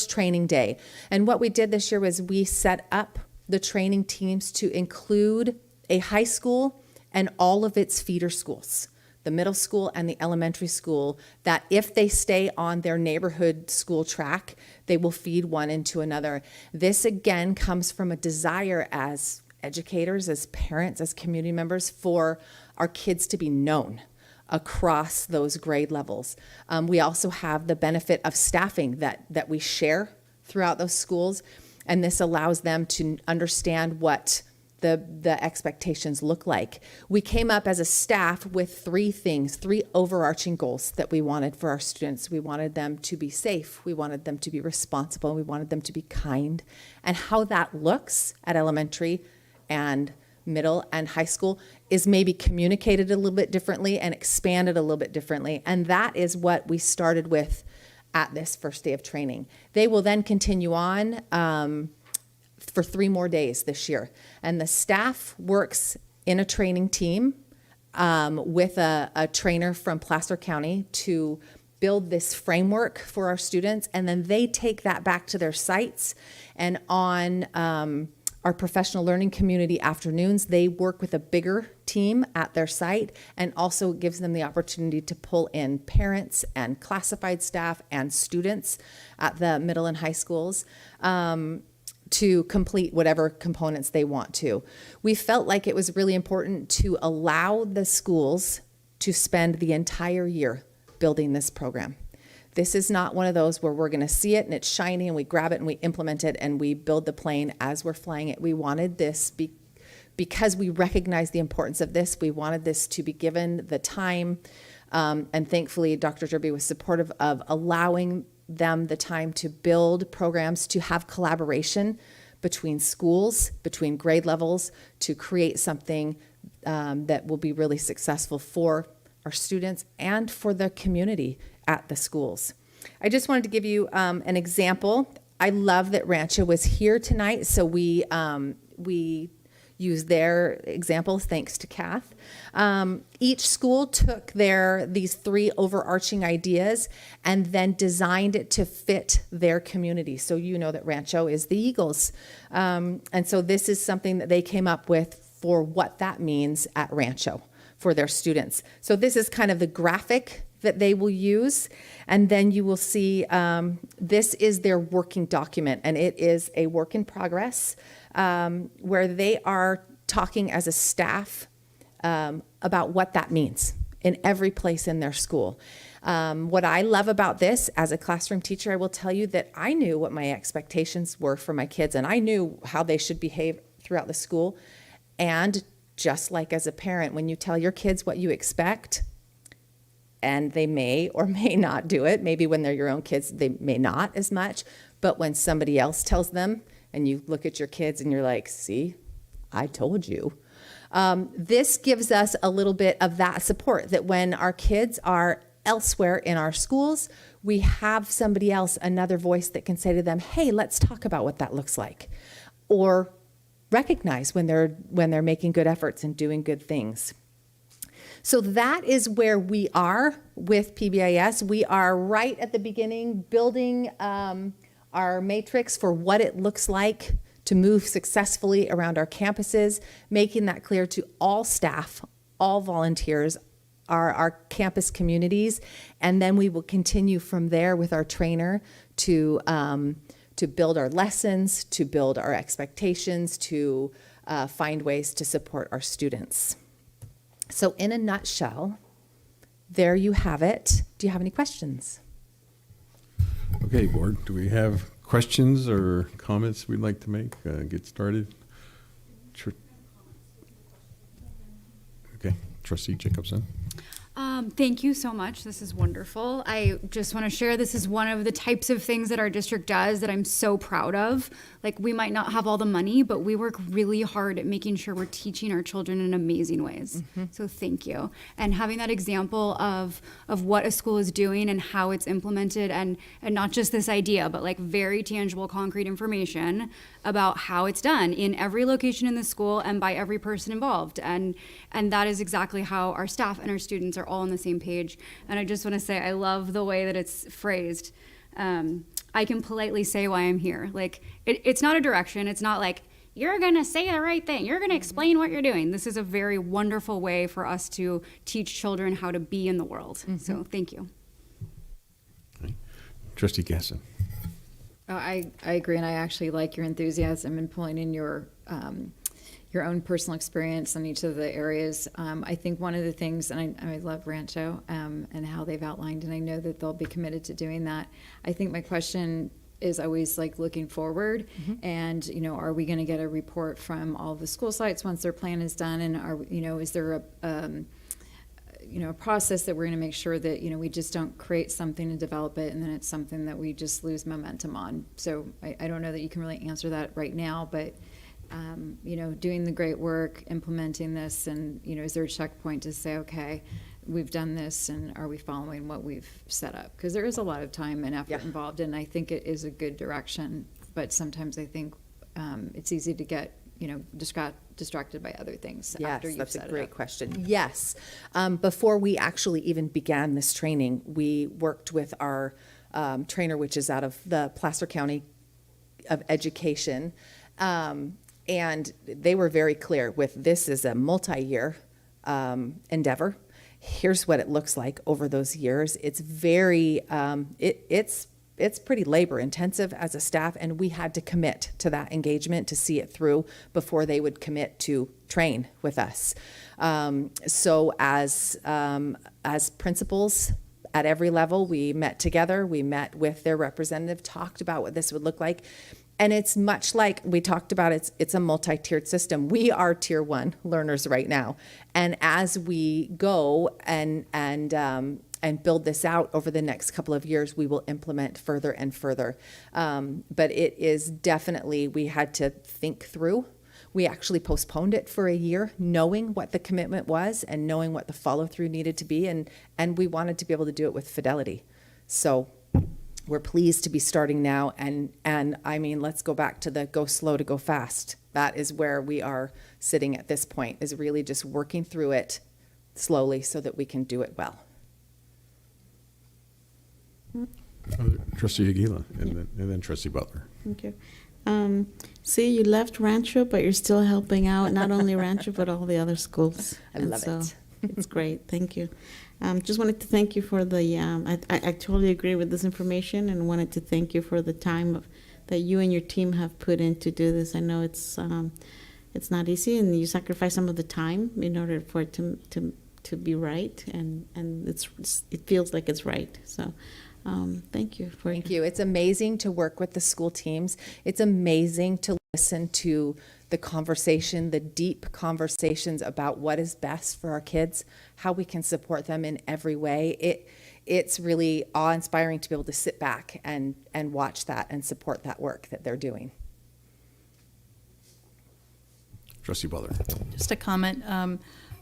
training day. And what we did this year was we set up the training teams to include a high school and all of its feeder schools, the middle school and the elementary school, that if they stay on their neighborhood school track, they will feed one into another. This again comes from a desire as educators, as parents, as community members, for our kids to be known across those grade levels. We also have the benefit of staffing that we share throughout those schools, and this allows them to understand what the expectations look like. We came up as a staff with three overarching goals that we wanted for our students. We wanted them to be safe, we wanted them to be responsible, we wanted them to be kind. And how that looks at elementary and middle and high school is maybe communicated a little bit differently and expanded a little bit differently. And that is what we started with at this first day of training. They will then continue on for 3 more days this year. And the staff works in a training team with a trainer from Placer County to build this framework for our students. And then they take that back to their sites. And on our professional learning community afternoons, they work with a bigger team at their site, and also gives them the opportunity to pull in parents and classified staff and students at the middle and high schools to complete whatever components they want to. We felt like it was really important to allow the schools to spend the entire year building this program. This is not one of those where we're going to see it and it's shiny and we grab it and we implement it and we build the plane as we're flying it. We wanted this because we recognize the importance of this. We wanted this to be given the time, and thankfully Dr. Derby was supportive of allowing them the time to build programs, to have collaboration between schools, between grade levels, to create something that will be really successful for our students and for the community at the schools. I just wanted to give you an example. I love that Rancho was here tonight, so we use their examples, thanks to Kath. Each school took these 3 overarching ideas and then designed it to fit their community. So you know that Rancho is the Eagles. And so this is something that they came up with for what that means at Rancho for their students. So this is kind of the graphic that they will use. And then you will see this is their working document, and it is a work in progress where they are talking as a staff about what that means in every place in their school. What I love about this as a classroom teacher, I will tell you that I knew what my expectations were for my kids, and I knew how they should behave throughout the school. And just like as a parent, when you tell your kids what you expect, and they may or may not do it. Maybe when they're your own kids, they may not as much. But when somebody else tells them, and you look at your kids and you're like, see, I told you. This gives us a little bit of that support, that when our kids are elsewhere in our schools, we have somebody else, another voice that can say to them, hey, let's talk about what that looks like. Or recognize when they're making good efforts and doing good things. So that is where we are with PBIS. We are right at the beginning, building our matrix for what it looks like to move successfully around our campuses, making that clear to all staff, all volunteers, our campus communities, and then we will continue from there with our trainer to build our lessons, to build our expectations, to find ways to support our students. So in a nutshell, there you have it. Do you have any questions? Okay, board, do we have questions or comments we'd like to make? Get started. Okay, Trustee Jacobson. Thank you so much. This is wonderful. I just want to share this is one of the types of things that our district does that I'm so proud of. Like, we might not have all the money, but we work really hard at making sure we're teaching our children in amazing ways. So thank you. And having that example of what a school is doing and how it's implemented, and not just this idea, but like very tangible, concrete information about how it's done in every location in the school and by every person involved. And that is exactly how our staff and our students are all on the same page. And I just want to say, I love the way that it's phrased. I can politely say why I'm here. Like, it's not a direction. It's not like, you're going to say the right thing. You're going to explain what you're doing. This is a very wonderful way for us to teach children how to be in the world. So thank you. Okay. Trustee Gasson. I agree, and I actually like your enthusiasm in pulling in your own personal experience in each of the areas. I think one of the things, and I love Rancho and how they've outlined, and I know that they'll be committed to doing that. I think my question is always like looking forward, and are we going to get a report from all the school sites once their plan is done, and is there a process that we're going to make sure that we just don't create something and develop it and then it's something that we just lose momentum on. So I don't know that you can really answer that right now, but doing the great work, implementing this, and is there a checkpoint to say, okay, we've done this, and are we following what we've set up? Because there is a lot of time and effort involved, and I think it is a good direction, but sometimes I think it's easy to get distracted by other things after you've set it up. Yes, that's a great question. Yes. Before we actually even began this training, we worked with our trainer, which is out of the Placer County of Education, and they were very clear with this is a multi-year endeavor. Here's what it looks like over those years. It's very, it's pretty labor intensive as a staff, and we had to commit to that engagement to see it through before they would commit to train with us. So as principals at every level, we met together, we met with their representative, talked about what this would look like. And it's much like we talked about, it's a multi-tiered system. We are tier 1 learners right now. And as we go and build this out over the next couple of years, we will implement further and further. But it is definitely, we had to think through. We actually postponed it for a year, knowing what the commitment was and knowing what the follow-through needed to be. And we wanted to be able to do it with fidelity. So we're pleased to be starting now. And I mean, let's go back to the go slow to go fast. That is where we are sitting at this point, is really just working through it slowly so that we can do it well. Trustee Aguila, and then Trustee Butler. Thank you. See, you left Rancho, but you're still helping out not only Rancho, but all the other schools. I love it. It's great. Thank you. Just wanted to thank you for the, I totally agree with this information, and wanted to thank you for the time that you and your team have put in to do this. I know it's not easy, and you sacrifice some of the time in order for it to be right, and it feels like it's right. So thank you. Thank you. It's amazing to work with the school teams. It's amazing to listen to the conversation, the deep conversations about what is best for our kids, how we can support them in every way. It's really awe-inspiring to be able to sit back and watch that and support that work that they're doing. Trustee Butler. Just a comment.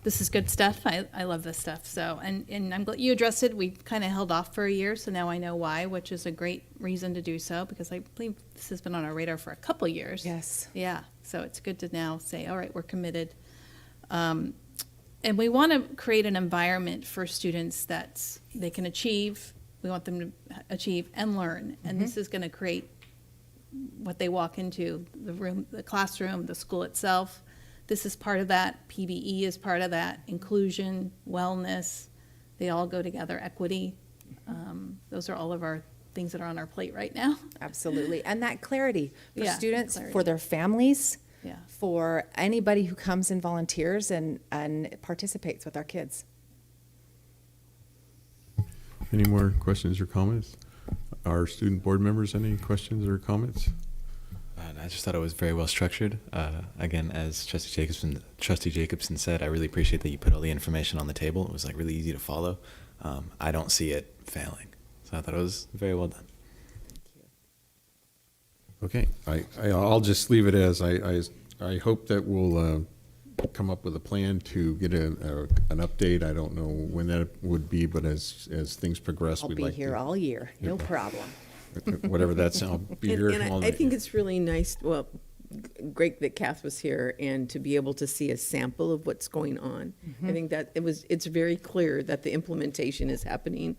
this is good stuff. I love this stuff. So, and I'm glad you addressed it. We kind of held off for a year, so now I know why, which is a great reason to do so, because I believe this has been on our radar for a couple of years. Yes. Yeah. So it's good to now say, all right, we're committed. And we want to create an environment for students that they can achieve. We want them to achieve and learn. And this is going to create what they walk into, the room, the classroom, the school itself. This is part of that. PBE is part of that. Inclusion, wellness, they all go together. Equity. Those are all of our things that are on our plate right now. Absolutely. And that clarity for Yeah, students, clarity. for their families, Yeah. for anybody who comes and volunteers and participates with our kids. Any more questions or comments? Our student board members, any questions or comments? I just thought it was very well structured. Again, as Trustee Jacobson said, I really appreciate that you put all the information on the table. It was like really easy to follow. I don't see it failing. So I thought it was very well done. Okay, I'll just leave it as I hope that we'll come up with a plan to get an update. I don't know when that would be, but as things progress, I'll we'd be like here to. all year, no problem. Whatever that's, I'll be here And all I night. think it's really nice, well, great that Kath was here and to be able to see a sample of what's going on. I think that it's very clear that the implementation is happening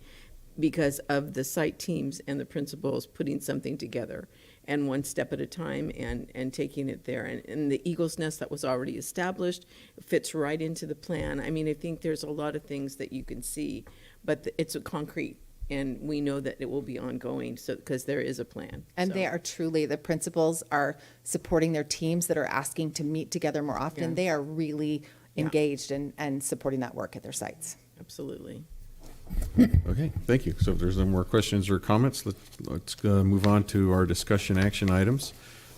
because of the site teams and the principals putting something together and one step at a time and taking it there. And the Eagle's Nest that was already established fits right into the plan. I mean, I think there's a lot of things that you can see, but it's a concrete. And we know that it will be ongoing, so because there is a plan. And So, they are truly, the principals are supporting their teams that are asking to meet together more often. Yeah. They are really engaged and supporting that work at their sites. absolutely. Okay, thank you. So if there's no more questions or comments, let's move on to our discussion action items.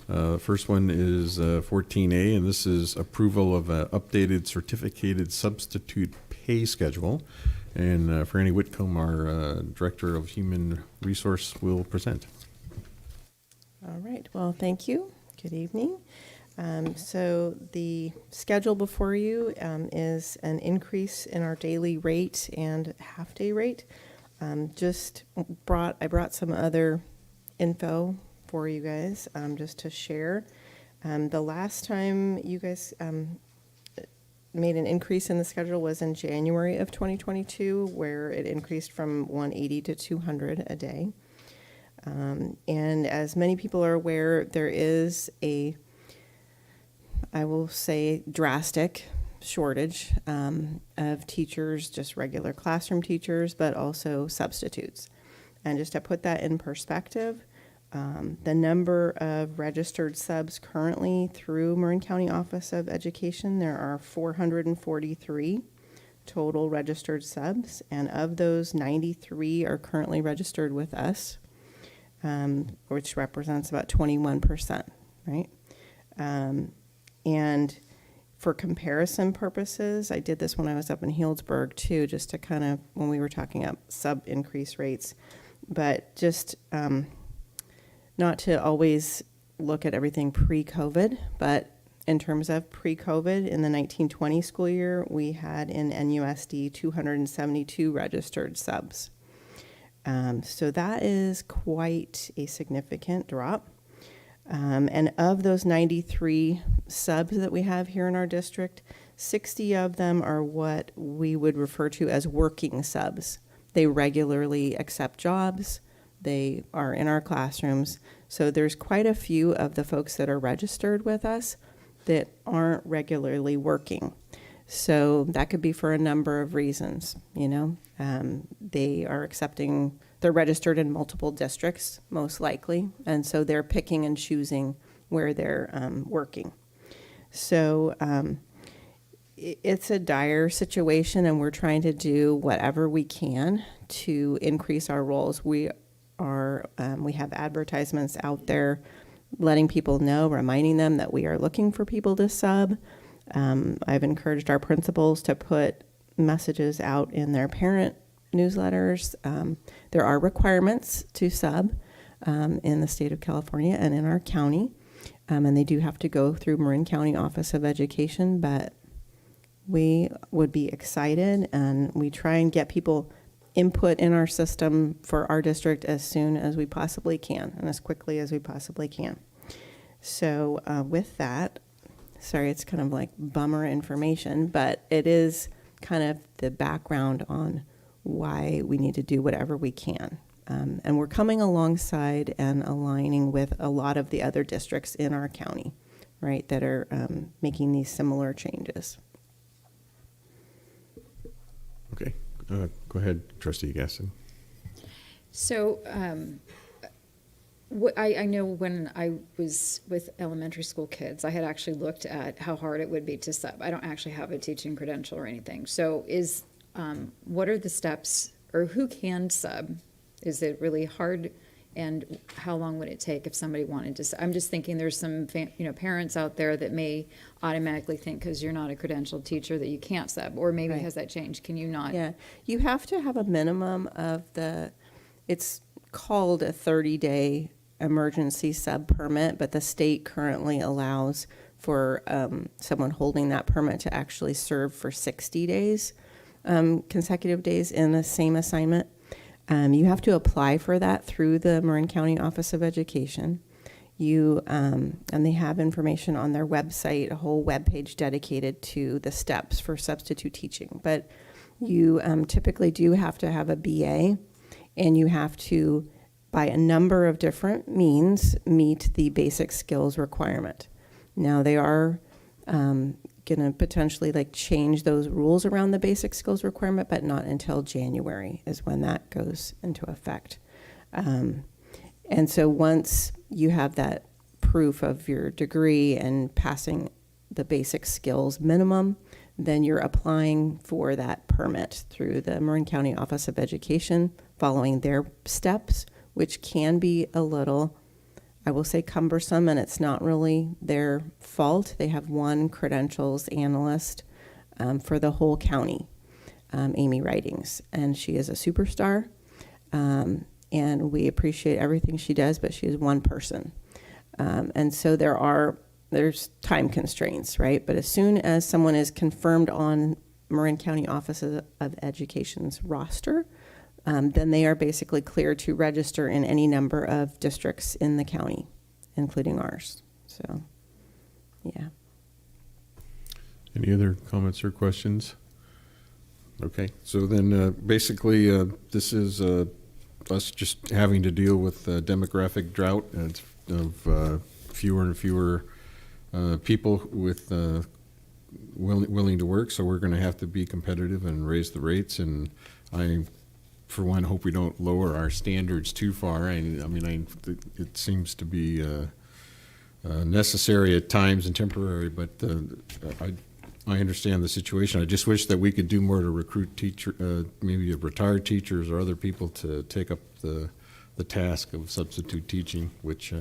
First one is 14A, and this is approval of an updated certificated substitute pay schedule. And Franny Whitcomb, our Director of Human Resource, will present. All right, well, thank you. Good evening. So the schedule before you is an increase in our daily rate and half-day rate. I brought some other info for you guys just to share. The last time you guys made an increase in the schedule was in January of 2022, where it increased from 180 to 200 a day. And as many people are aware, there is I will say, drastic shortage of teachers, just regular classroom teachers, but also substitutes. And just to put that in perspective, the number of registered subs currently through Marin County Office of Education, there are 443 total registered subs, and of those, 93 are currently registered with us, which represents about 21%, right? And for comparison purposes, I did this when I was up in Healdsburg too, just to kind of, when we were talking up sub increase rates, but just not to always look at everything pre-COVID, but in terms of pre-COVID, in the 1920 school year, we had in NUSD 272 registered subs. So that is quite a significant drop. And of those 93 subs that we have here in our district, 60 of them are what we would refer to as working subs. They regularly accept jobs. They are in our classrooms. So there's quite a few of the folks that are registered with us that aren't regularly working. So that could be for a number of reasons, you know. They are accepting, they're registered in multiple districts, most likely, and so they're picking and choosing where they're working. So it's a dire situation, and we're trying to do whatever we can to increase our roles. We have advertisements out there letting people know, reminding them that we are looking for people to sub. I've encouraged our principals to put messages out in their parent newsletters. There are requirements to sub in the state of California and in our county, and they do have to go through Marin County Office of Education, but we would be excited, and we try and get people input in our system for our district as soon as we possibly can and as quickly as we possibly can. So with that, sorry, it's kind of like bummer information, but it is kind of the background on why we need to do whatever we can. And we're coming alongside and aligning with a lot of the other districts in our county, right, that are making these similar changes. Okay. Go ahead, Trustee Gaston. So I know when I was with elementary school kids, I had actually looked at how hard it would be to sub. I don't actually have a teaching credential or anything. So what are the steps, or who can sub? Is it really hard? And how long would it take if somebody wanted to? I'm just thinking there's some parents out there that may automatically think because you're not a credentialed teacher that you can't sub, or maybe has that changed? Can you not? Yeah, you have to have a minimum of it's called a 30-day emergency sub permit, but the state currently allows for someone holding that permit to actually serve for 60 days, consecutive days in the same assignment. You have to apply for that through the Marin County Office of Education. And they have information on their website, a whole webpage dedicated to the steps for substitute teaching. But you typically do have to have a BA, and you have to, by a number of different means, meet the basic skills requirement. Now, they are going to potentially change those rules around the basic skills requirement, but not until January is when that goes into effect. And so once you have that proof of your degree and passing the basic skills minimum, then you're applying for that permit through the Marin County Office of Education, following their steps, which can be a little, I will say, cumbersome, and it's not really their fault. They have one credentials analyst for the whole county, Amy Ridings, and she is a superstar, and we appreciate everything she does, but she is one person. And so there's time constraints, right? But as soon as someone is confirmed on Marin County Office of Education's roster, then they are basically cleared to register in any number of districts in the county, including ours. So, yeah. Any other comments or questions? Okay, so then basically this is us just having to deal with demographic drought of fewer and fewer people with willing to work. So we're going to have to be competitive and raise the rates. And I, for one, hope we don't lower our standards too far. It seems to be necessary at times and temporary, but I understand the situation. I just wish that we could do more to recruit maybe retired teachers or other people to take up the task of substitute teaching, which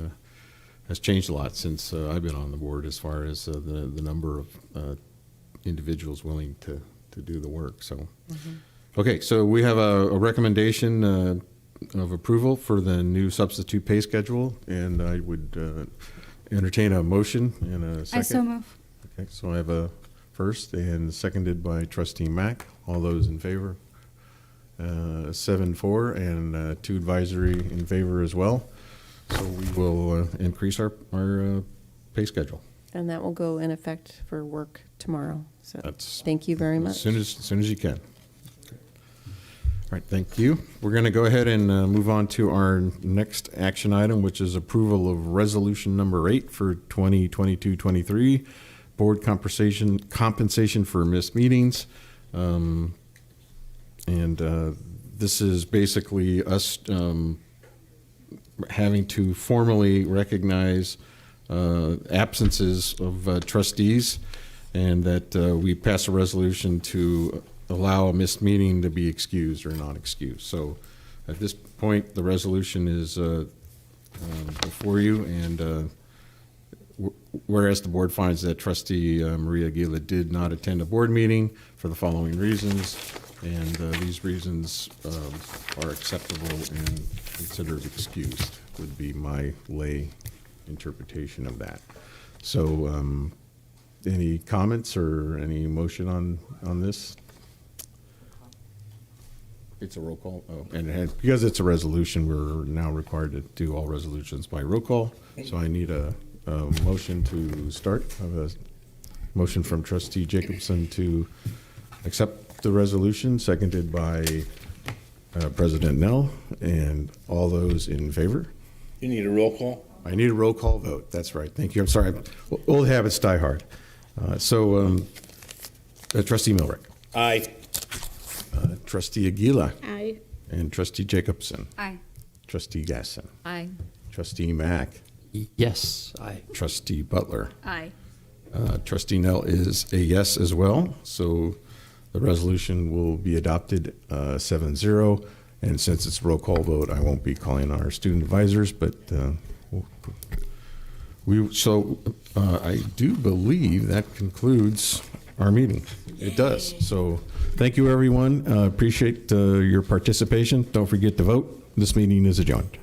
has changed a lot since I've been on the board as far as the number of individuals willing to do the work. So. Okay, so we have a recommendation of approval for the new substitute pay schedule, and I would entertain a motion in a second. I so move. Okay, so I have a first and seconded by Trustee Mack. All those in favor? 7-4, and 2 advisory in favor as well. So we will increase our pay schedule. And that will go in effect for work tomorrow. So thank you very much. As soon as you can. All right, thank you. We're going to go ahead and move on to our next action item, which is approval of resolution number 8 for 2022-23, board compensation for missed meetings. This is basically us having to formally recognize absences of trustees, and that we pass a resolution to allow a missed meeting to be excused or not excused. So at this point, the resolution is before you, and whereas the board finds that Trustee Maria Aguila did not attend a board meeting for the following reasons, and these reasons are acceptable and considered excused, would be my lay interpretation of that. So Any comments or any motion on this? It's a roll call. Oh, and because it's a resolution, we're now required to do all resolutions by roll call. So I need a motion to start. I have a motion from Trustee Jacobson to accept the resolution, seconded by President Nell. And all those in favor? You need a roll call? I need a roll call vote. That's right. Thank you. I'm sorry. Old habits die hard. Trustee Milrick. Aye. Trustee Aguila. Aye. And Trustee Jacobson. Aye. Trustee Gasson. Aye. Trustee Mack. Yes, aye. Trustee Butler. Aye. Trustee Nell is a yes as well. So the resolution will be adopted 7-0. And since it's a roll call vote, I won't be calling our student advisors, but I do believe that concludes our meeting. It does. So thank you, everyone. Appreciate your participation. Don't forget to vote. This meeting is adjourned.